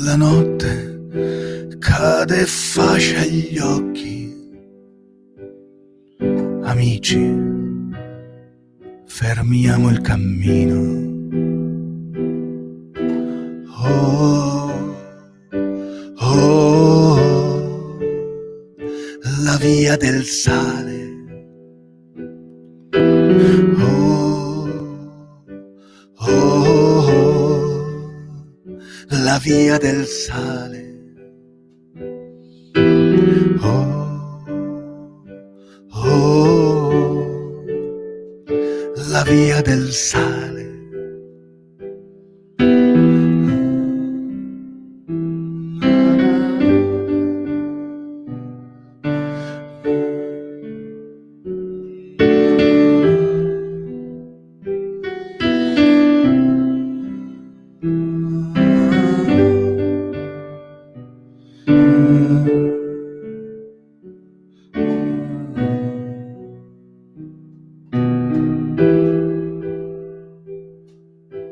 La notte cade e fascia gli occhi. Amici, fermiamo il cammino. La via del sale. La via del sale. La via del sale.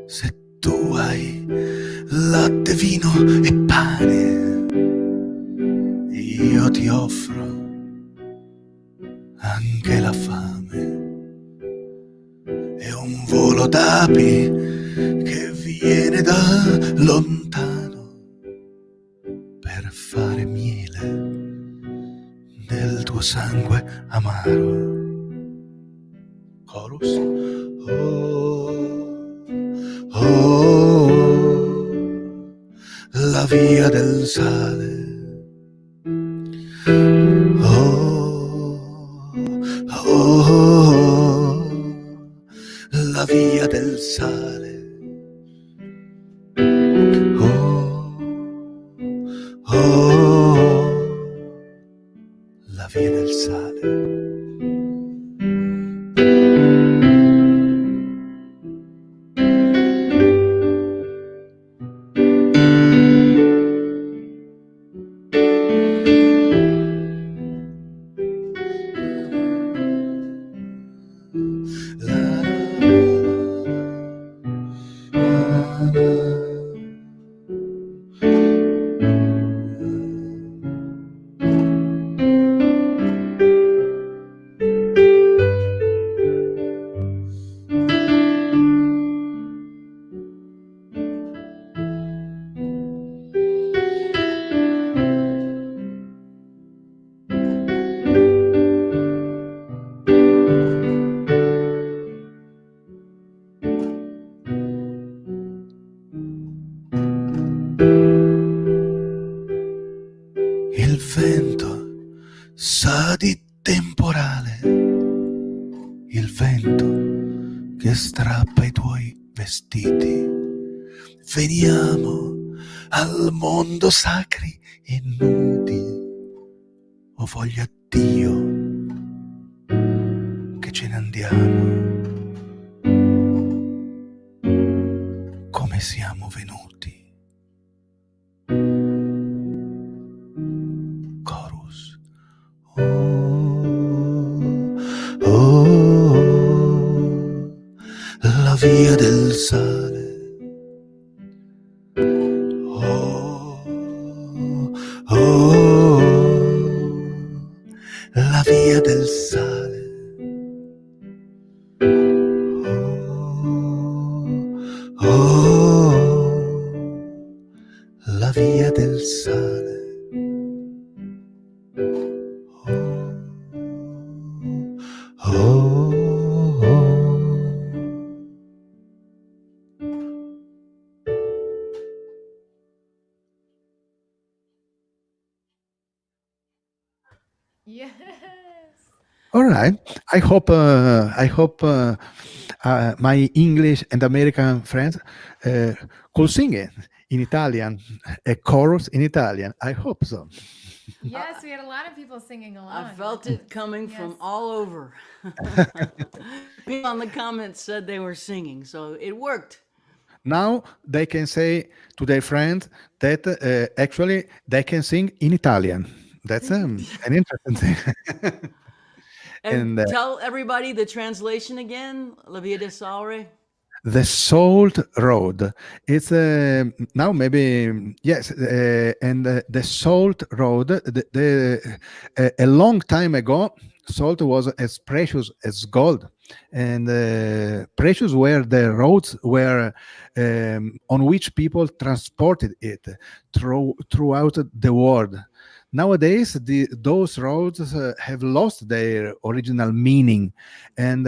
Se tu hai latte, vino e pane, io ti offro anche la fame e un volo d'api che viene da lontano per fare miele del tuo sangue amaro. Chorus. La via del sale. Il vento sa di temporale, il vento che strappa i tuoi vestiti. Veniamo al mondo sacri e nudi, o voglia Dio che ce ne andiamo come siamo venuti. Chorus. La via del sale. La via del sale. La via del sale. Yes. All right. I hope my English and American friends could sing it in Italian, a chorus in Italian. I hope so. Yes, we had a lot of people singing along. I felt it coming from Yes. all over. People on the comments said they were singing, so it worked. Now they can say to their friends that actually they can sing in Italian. That's an interesting thing. And And tell everybody the translation again, La Via del Sale. the Salt Road. It's now maybe yes, and the Salt Road. A long time ago, salt was as precious as gold, and precious were the roads where on which people transported it throughout the world. Nowadays, those roads have lost their original meaning, and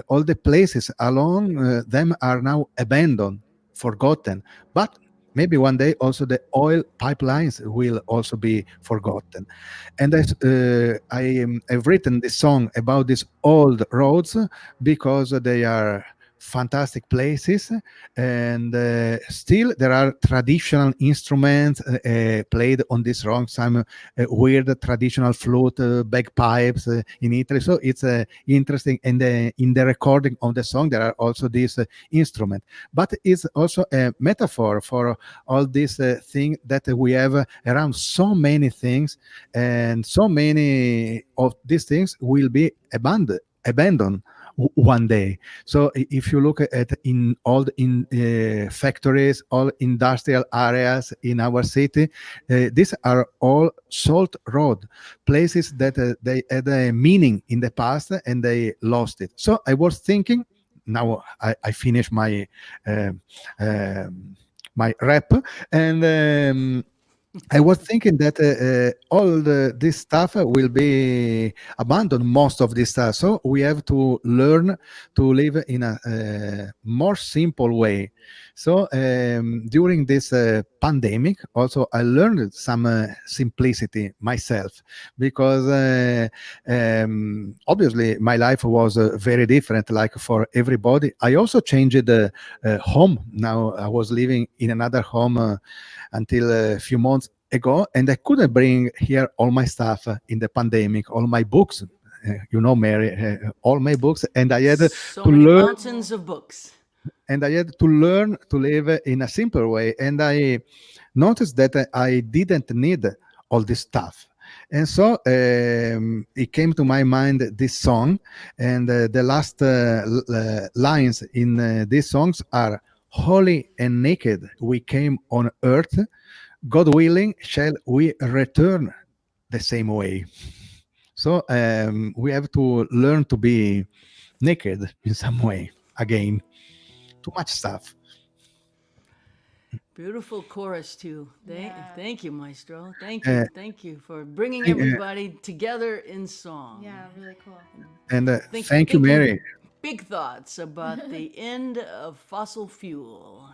all the places along them are now abandoned, forgotten. But maybe one day also the oil pipelines will also be forgotten. And I've written this song about these old roads because they are fantastic places, and still there are traditional instruments played on this road, some weird traditional flute, bagpipes in Italy. So it's interesting, and in the recording of the song there are also these instruments, but it's also a metaphor for all these things that we have around. So many things, and so many of these things will be abandoned one day. So if you look at in all factories, all industrial areas in our city, these are all salt road places that they had a meaning in the past and they lost it. So I was thinking, now I finish my my rap, and I was thinking that all this stuff will be abandoned, most of this stuff. So we have to learn to live in a more simple way. So during this pandemic, also I learned some simplicity myself, because obviously my life was very different, like for everybody. I also changed the home. Now I was living in another home until a few months ago, and I couldn't bring here all my stuff in the pandemic, all my books, Mary, all my books, and I had So to many learn, mountains of books. and I had to learn to live in a simple way. And I noticed that I didn't need all this stuff. And so it came to my mind this song, and the last lines in these songs are, Holy and naked we came on earth. God willing, shall we return the same way. So we have to learn to be naked in some way again. Too much stuff. Beautiful chorus too. Yeah. Thank you, Maestro. Uh, Thank you for bringing thank- uh, everybody together in song. Yeah, really cool. and thank you, Thinking Mary. big thoughts about the end of fossil fuel,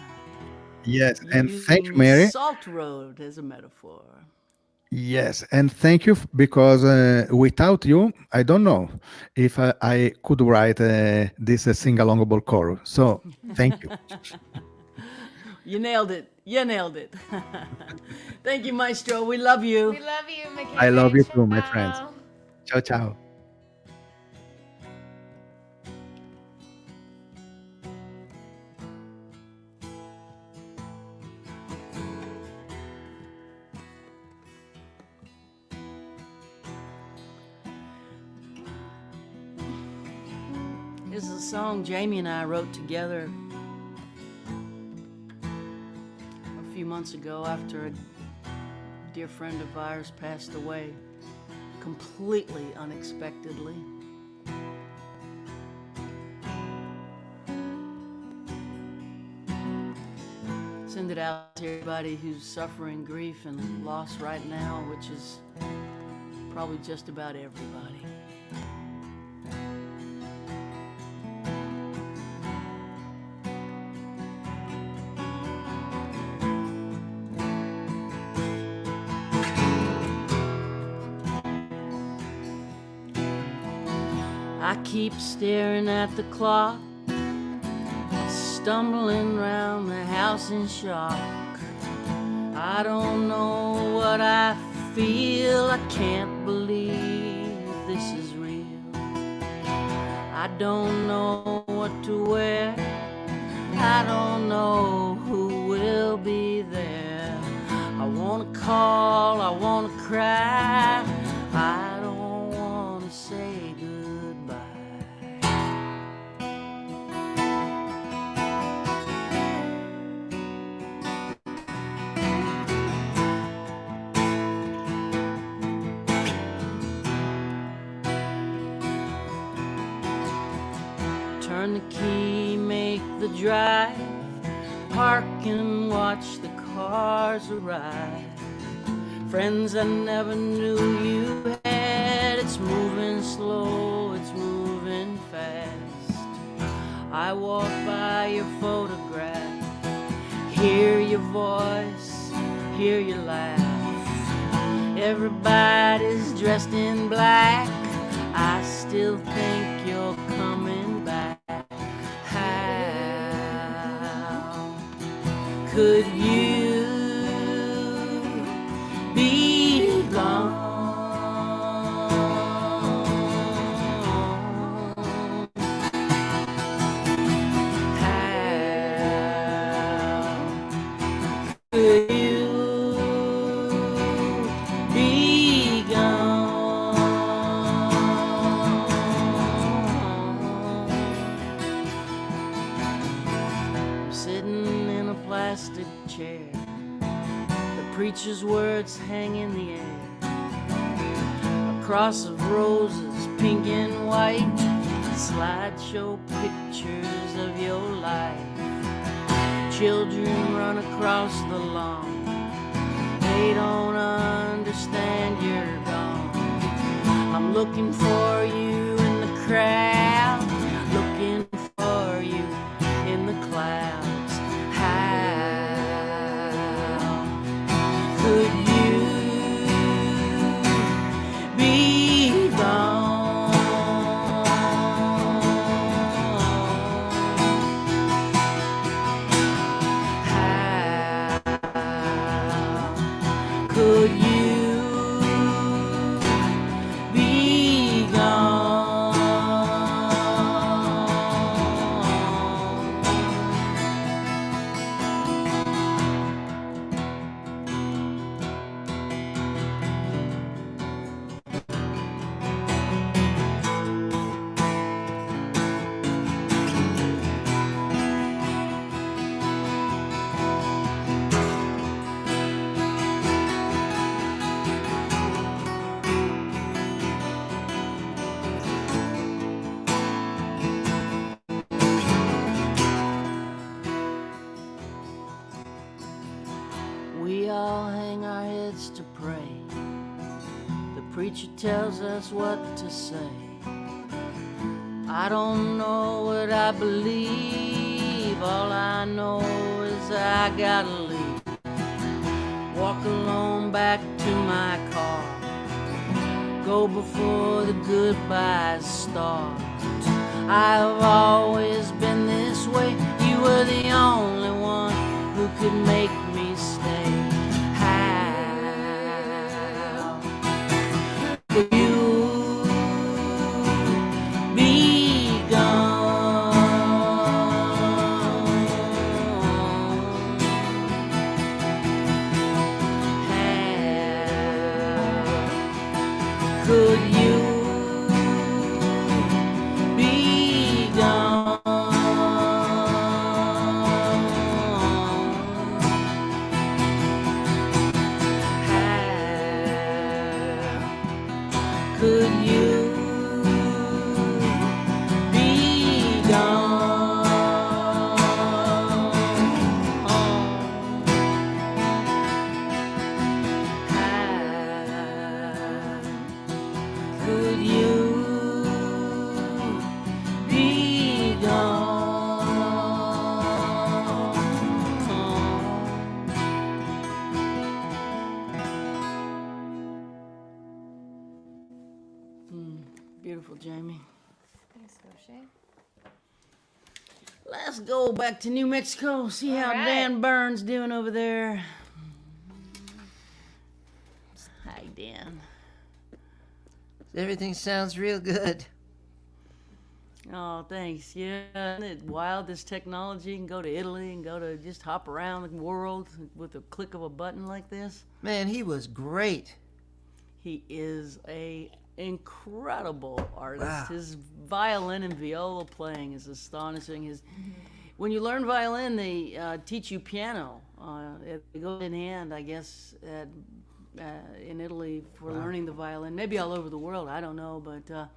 Yes, and thank you, using the Mary. Salt Road as a metaphor. Yes, and thank you because without you, I don't know if I could write this sing-alongable chorus. So thank you. You nailed it. You nailed it. Thank you, Maestro. We love you. We love you, Michele. I love you too, my friends. Ciao. Ciao, ciao. This is a song Jaimee and I wrote together a few months ago after a dear friend of ours passed away completely unexpectedly. Send it out to everybody who's suffering grief and loss right now, which is probably just about everybody. I keep staring at the clock, stumbling round the house in shock. I don't know what I feel, I can't believe this is real. I don't know what to wear, I don't know who will be there. I wanna call, I wanna cry, I don't wanna say goodbye. Turn the key, make the drive, park and watch the cars arrive. Friends I never knew you had, it's moving slow, it's moving fast. I walk by your photograph, hear your voice, hear your laugh. Everybody's dressed in black, I still think you're coming back. How could you be gone? How could you be gone? I'm sitting in a plastic chair, the preacher's words hang in the air. A cross of roses, pink and white, slideshow pictures of your life. Children run across the lawn, they don't understand you're gone. I'm looking for you in the crowd, looking for you in the clouds. How could you be gone? How could you be gone? we all hang our heads to pray. The preacher tells us what to say. I don't know what I believe. All I know is I gotta leave. Walk alone back to my car. Go before the goodbyes start. I've always been this way. You were the only one who could make me stay. How could you be gone? How could you be gone? How could you be gone? How could you be gone? Beautiful, Jaimee. Thanks, Gauthier. Let's go back to New Mexico, see how All right. Dan Bern's doing over there. Hi, Dan. Everything sounds real good. Oh, thanks. Yeah, isn't it wild, this technology? You can go to Italy and go to just hop around the world with a click of a button like this. Man, he was great. He is a incredible artist. Wow. His violin and viola playing is astonishing. When you learn violin, they teach you piano. It goes in hand, I guess, in Italy for learning the violin. Maybe all over the world, I don't know. But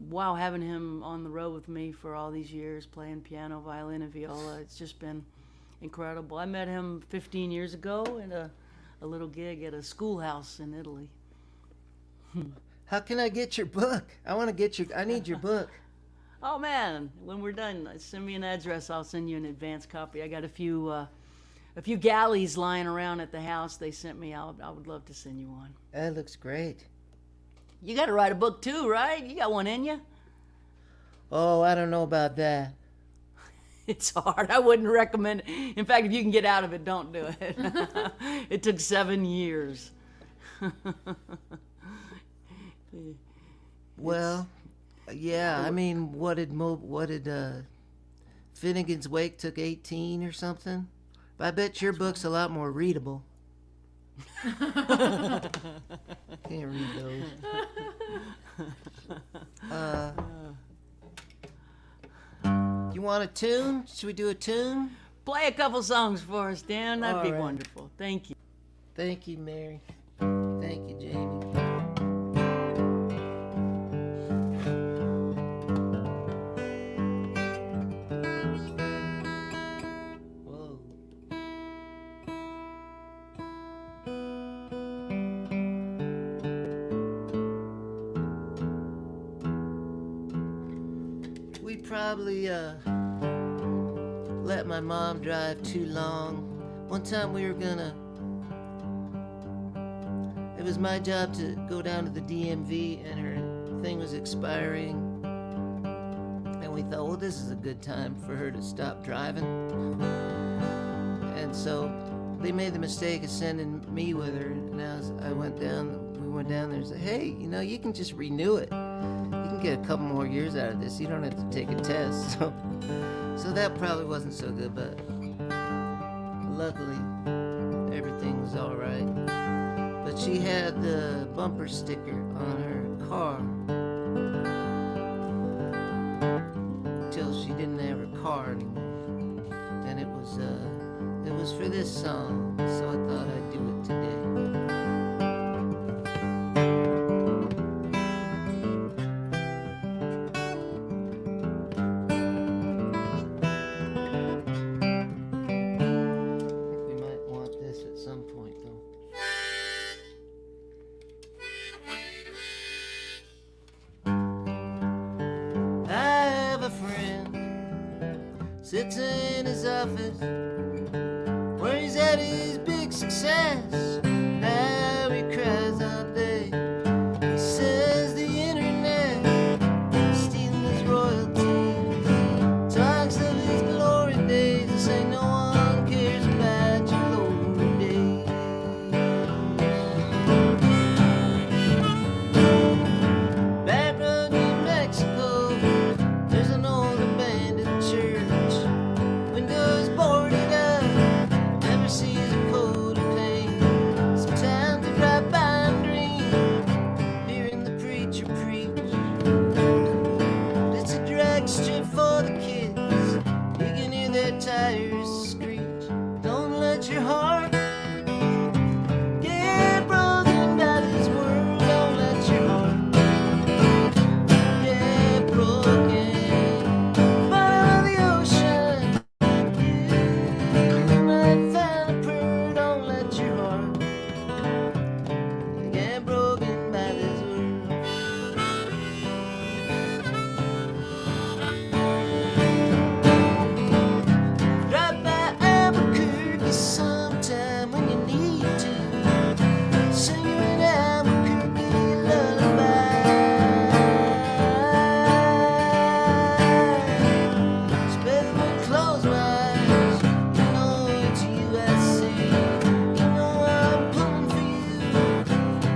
wow, having him on the road with me for all these years, playing piano, violin, and viola, it's just been incredible. I met him 15 years ago at a little gig at a schoolhouse in Italy. How can I get your book? I need your book. Oh man, when we're done, send me an address. I'll send you an advance copy. I got a few galleys lying around at the house they sent me. I would love to send you one. That looks great. You got to write a book too, right? You got one in you? Oh, I don't know about that. It's hard. I wouldn't recommend it. In fact, if you can get out of it, don't do it. It took 7 years. Well, yeah, I mean, what did Finnegan's Wake took 18 or something? But I bet your book's a lot more readable. Can't read those. You want a tune? Should we do a tune? Play a couple songs for us, Dan. That'd be All right. wonderful. Thank you. Thank you, Mary. Thank you, Jaimee. Whoa. We probably let my mom drive too long. One time we were gonna. It was my job to go down to the DMV, and her thing was expiring. And we thought, well, this is a good time for her to stop driving. And so they made the mistake of sending me with her. And we went down there and said, hey, you can just renew it. You can get a couple more years out of this. You don't have to take a test. So that probably wasn't so good, but luckily everything was all right. But she had the bumper sticker on her car till she didn't have her car anymore. And it was for this song, so I thought I'd do it today. I think we might want this at some point. sits in his office where he's had his big success. Now he cries all day. He says the internet is stealing his royalties. Talks of his glory days and say no one cares about your glory days. Back road New Mexico, there's an old abandoned church. Windows boarded up, never sees a coat of paint. Sometimes I drive by and dream, hearing the preacher preach. It's a drag strip for the kids, you can hear their tires screech. Don't let your heart get broken by this world. Don't let your heart get broken. Bottom of the ocean, you might find a pearl. Don't let your heart get broken by this world. Drive by Albuquerque sometime when you need to. Sing you an Albuquerque lullaby. It's better than close my eyes. You know it's you I see. You know I'm pulling for you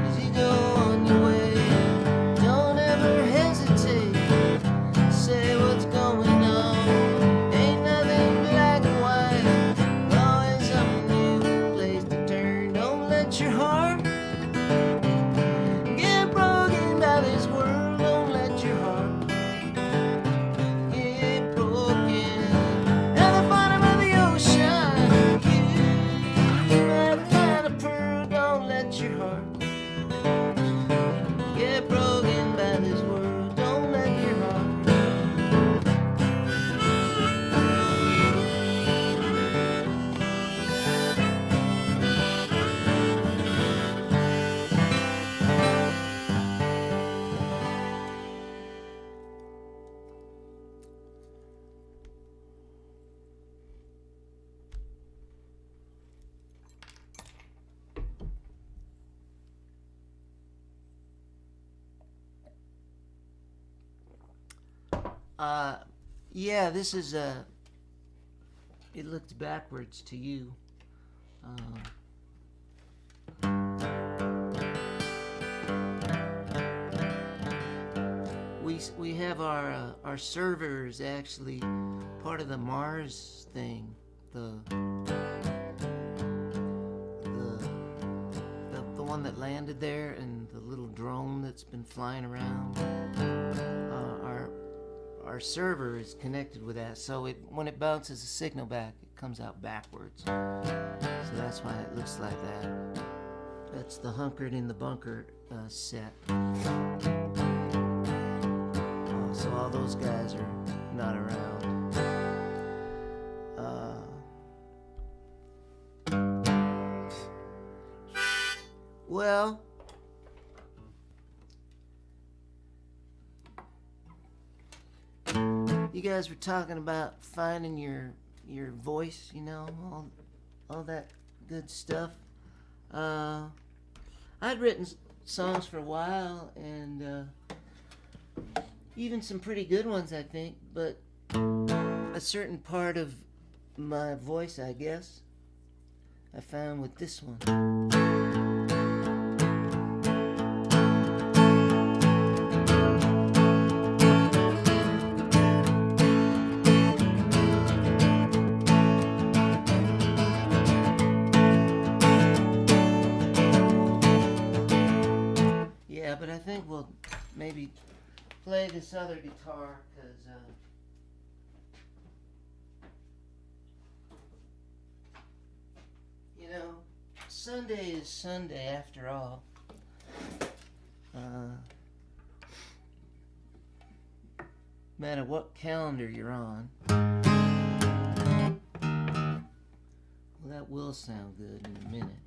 as you go on your way. Don't ever hesitate. Say what's going on. Ain't nothing black and white. Always some new place to turn. Don't let your heart get broken by this world. Don't let your heart get broken. At the bottom of the ocean, you might find a pearl. Don't let your heart get broken by this world. Don't let your heart. Yeah, this is it looks backwards to you. We have our server is actually part of the Mars thing, the one that landed there, and the little drone that's been flying around. Our server is connected with that, so when it bounces a signal back, it comes out backwards. So that's why it looks like that. That's the Hunkered in the Bunker set. So all those guys are not around. Well, you guys were talking about finding your voice, you know, all that good stuff. I'd written songs for a while, and even some pretty good ones, I think, but a certain part of my voice, I guess, I found with this one. Yeah, but I think we'll maybe play this other guitar, because you know, Sunday is Sunday after all. Matter what calendar you're on. Well, that will sound good in a minute.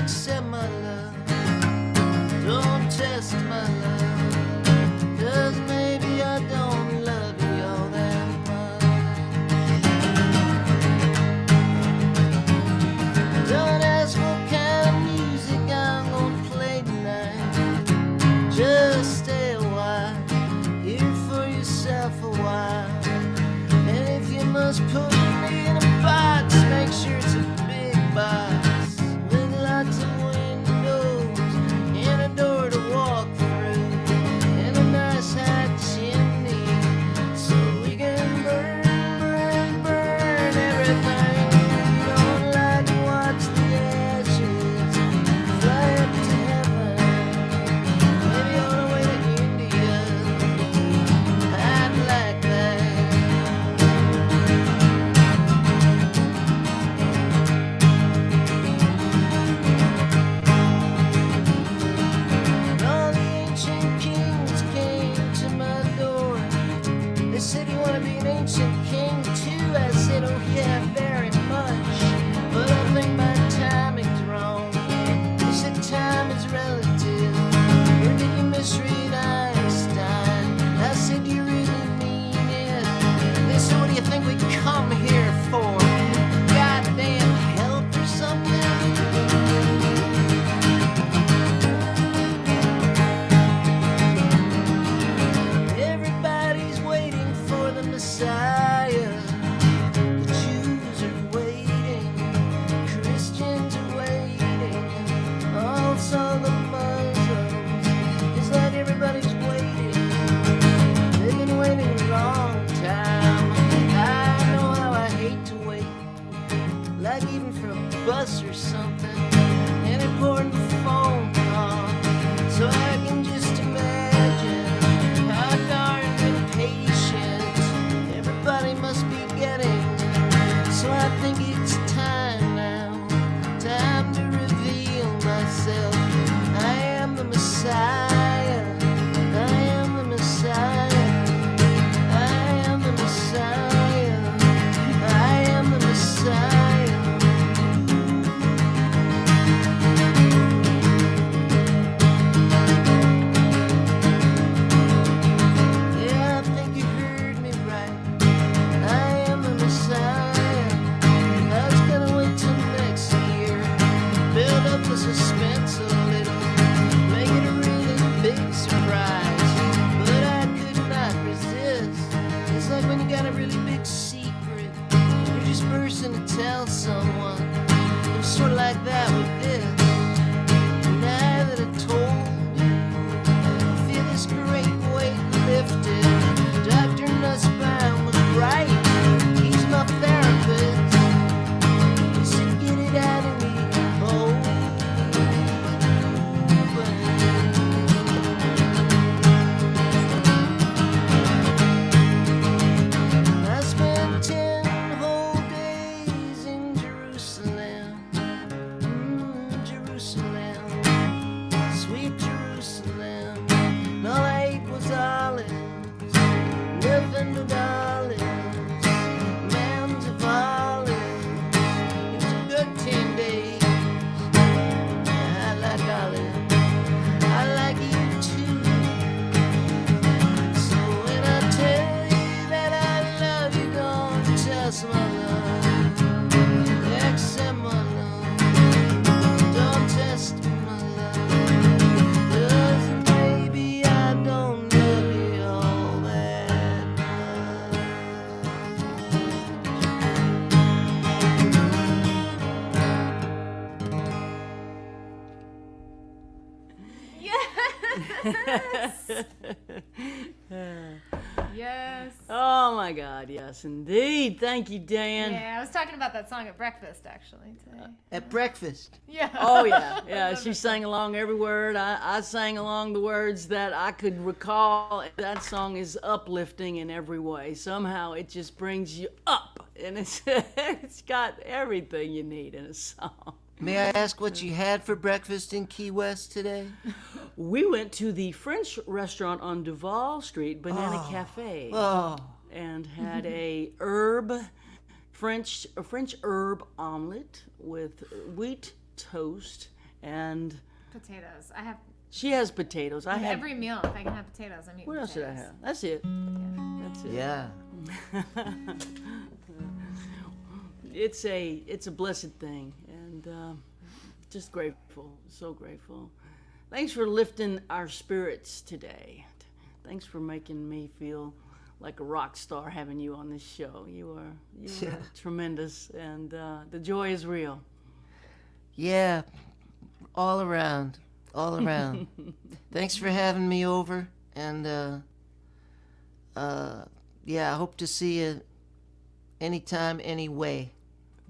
accept my love. Don't test my love, 'cause maybe I don't love you all that much. Don't ask what kind of music I'm gonna play tonight. Just stay a while, hear for yourself a while. And if you must put me in a box, make sure it's a big box with lots of windows and a door to walk through and a nice hot chimney so we can burn, burn, burn everything. You don't like to watch the ashes fly up to heaven. Maybe on the way to India, I'd like that. All the ancient kings came to my door. They said, you want to be an ancient king too? I said, oh yeah, very much. But I think my timing's wrong. They said time is relative. Or did you misread Einstein? I said, do you really mean it? They said, what do you think we come here for? Goddamn help or something? Everybody's waiting for the Messiah. The Jews are waiting, Christians are waiting, also the Muslims. It's like everybody's waiting. They've been waiting a long time. I know how I hate to wait, like even for a bus or something, an important phone call. So I can just imagine how darn impatient everybody must be getting. So I think it's time now, time to reveal myself. I am the Messiah. I am the Messiah. I am the Messiah. I am the Messiah. Yeah, I think you heard me right. I am the Messiah. I was gonna wait till next year, build up the suspense a little, make it a really big surprise. But I could not resist. It's like when you got a really big secret, you're just bursting to tell someone. It was sort of like that with this. Now that I told you, I feel this great weight lifted. Dr. Nussbaum was right. He's my therapist. He said, get it out of me. Oh, I spent 10 whole days in Jerusalem. Jerusalem, sweet Jerusalem. And all I ate was olives, nothing but olives, mounds of olives. It was a good 10 days. I like olives. I like you too. So when I tell you that I love you, don't test my love. Accept my love. Don't test my love. 'Cause maybe I don't love you all that much. Yes. Oh my God, yes, indeed. Thank you, Dan. Yeah, I was talking about that song at breakfast actually today. At breakfast. Yeah. Oh yeah, yeah. She sang along every word. I sang along the words that I could recall. That song is uplifting in every way. Somehow it just brings you up, and it's got everything you need in a song. May I ask what you had for breakfast in Key West today? We went to the French restaurant on Duval Street, Banana Cafe, Oh, and had a French herb omelet with wheat toast And Potatoes. I have she has potatoes. I had. every meal. If I can have potatoes, I'm eating What else did I potatoes. have? That's it. That's it. Yeah. It's a blessed thing, and just grateful, so grateful. Thanks for lifting our spirits today. Thanks for making me feel like a rock star having you on this show. You are tremendous, and the joy is real. Yeah. All around. All around. Thanks for having me over. And, yeah, I hope to see you anytime, anyway.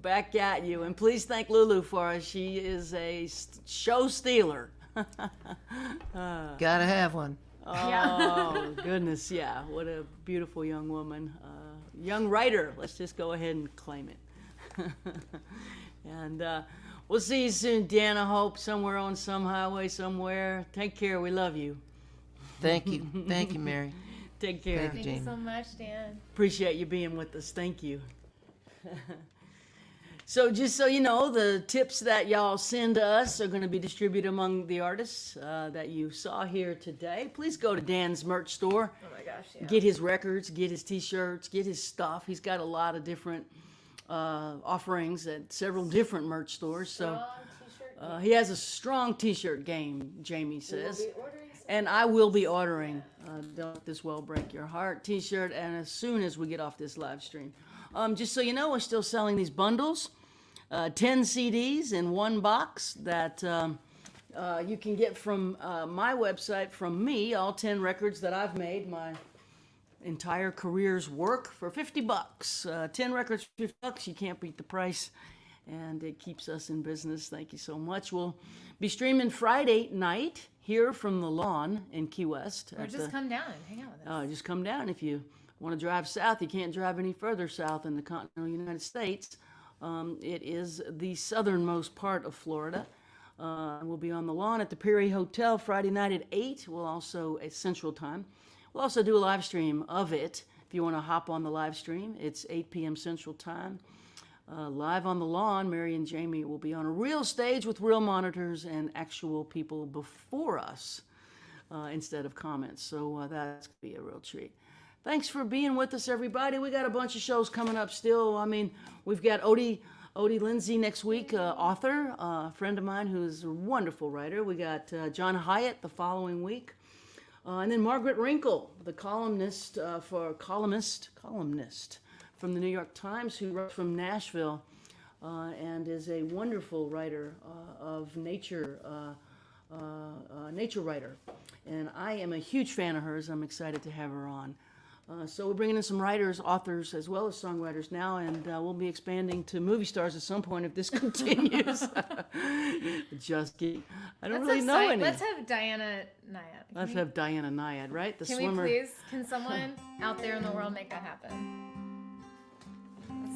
Back at you, and please thank Lulu for us. She is a show stealer. Gotta have one. Oh, goodness, yeah. What a beautiful young woman. Young writer. Let's just go ahead and claim it. And we'll see you soon, Dan, I hope, somewhere on some highway somewhere. Take care. We love you. Thank you. Thank you, Mary. Take care. Thank Thank you Jaimee. so much, Dan. Appreciate you being with us. Thank you. So just so you know, the tips that y'all send us are going to be distributed among the artists that you saw here today. Please go to Dan's merch store. Oh my gosh, yeah. Get his records, get his t-shirts, get his stuff. He's got a lot of different offerings at several different merch stores. So he has a strong t-shirt game, Jaimee says. And I will be ordering Don't Let This Well Break Your Heart t-shirt, and as soon as we get off this live stream. Just so you know, we're still selling these bundles. 10 CDs in one box that you can get from my website, from me, all 10 records that I've made, my entire career's work, for $50. 10 records for $50, you can't beat the price, and it keeps us in business. Thank you so much. We'll be streaming Friday night here from the Lawn in Key West. Or just come down and hang out with us. Just come down. If you want to drive south, you can't drive any further south in the continental United States. It is the southernmost part of Florida. We'll be on the Lawn at the Perry Hotel Friday night at 8. We'll also, at Central Time. We'll also do a live stream of it. If you want to hop on the live stream, it's 8 p.m. Central Time. Live on the Lawn, Mary and Jaimee will be on a real stage with real monitors and actual people before us instead of comments. So that's going to be a real treat. Thanks for being with us, everybody. We got a bunch of shows coming up still. I mean, we've got Odie Lindsay next week, author, a friend of mine who's a wonderful writer. We got John Hyatt the following week. And then Margaret Wrinkle, the columnist from the New York Times, who wrote from Nashville and is a wonderful writer of nature writer. And I am a huge fan of hers. I'm excited to have her on. So we're bringing in some writers, authors, as well as songwriters now, and we'll be expanding to movie stars at some point if this continues. Just kidding. I don't really know any. Let's have Diana Nyad. Let's have Diana Nyad, right? The Can swimmer. we please? Can someone out there in the world make that happen?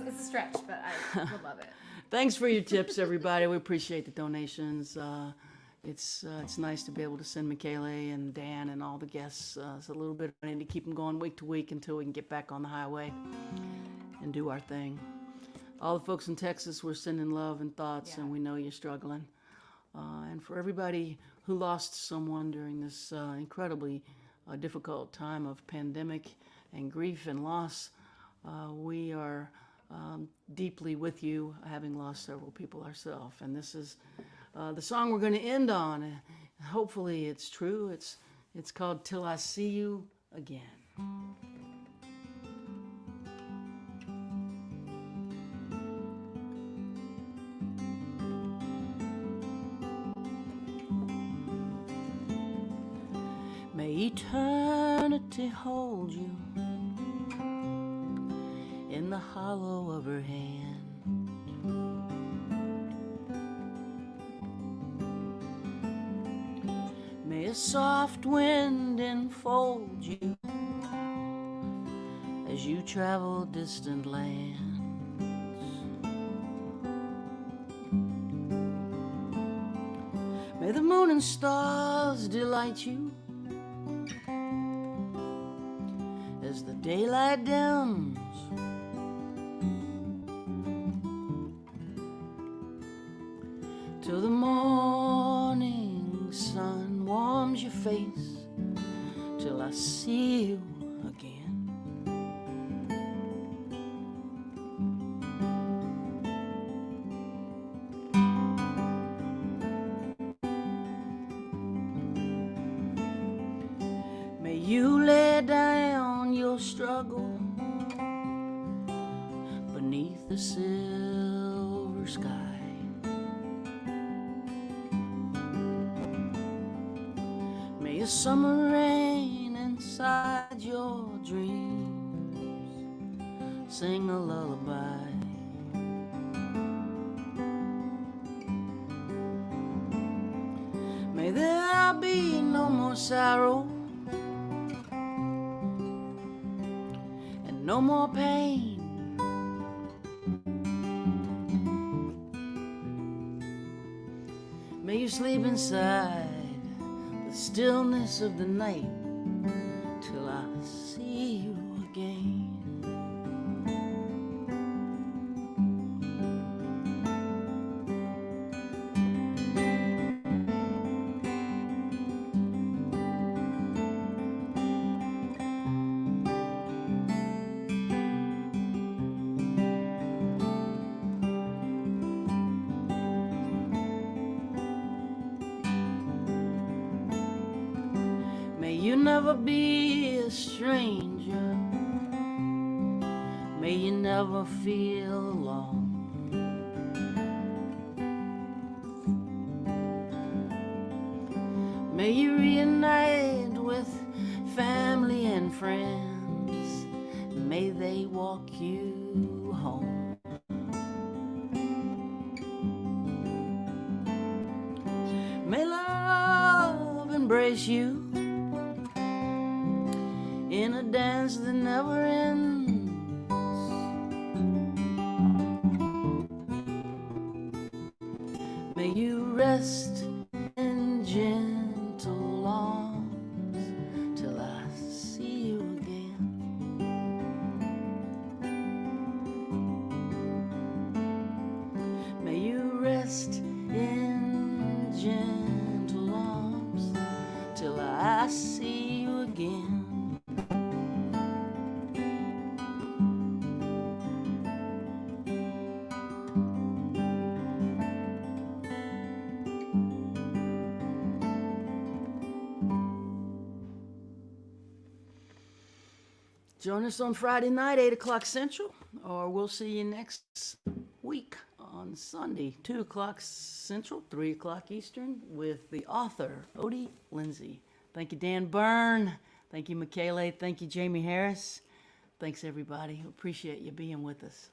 It's a stretch, but I would love it. Thanks for your tips, everybody. We appreciate the donations. It's nice to be able to send Michele and Dan and all the guests a little bit of money to keep them going week to week until we can get back on the highway and do our thing. All the folks in Texas, we're sending love and thoughts, and we know you're struggling. And for everybody who lost someone during this incredibly difficult time of pandemic and grief and loss, we are deeply with you, having lost several people ourselves. And this is the song we're going to end on. Hopefully it's true. It's called Till I See You Again. May eternity hold you in the hollow of her hand. May a soft wind enfold you as you travel distant lands. May the moon and stars delight you as the daylight dims. Till the morning face till I see you again. May you lay down your struggle beneath the silver sky. May a summer rain inside your dreams sing a lullaby. May there be no more sorrow and no more pain. May you sleep inside the stillness of the night till I see you again. May you never be a stranger. May you never feel alone. May you reunite with family and friends. May they walk you home. May love embrace you in a dance that never ends. May you rest in gentle arms till I see you again. May you rest in gentle arms till I see you again. Join us on Friday night, 8 o'clock Central, or we'll see you next week on Sunday, 2 o'clock Central, 3 o'clock Eastern, with the author, Odie Lindsay. Thank you, Dan Bern. Thank you, Michaela. Thank you, Jaimee Harris. Thanks, everybody. Appreciate you being with us.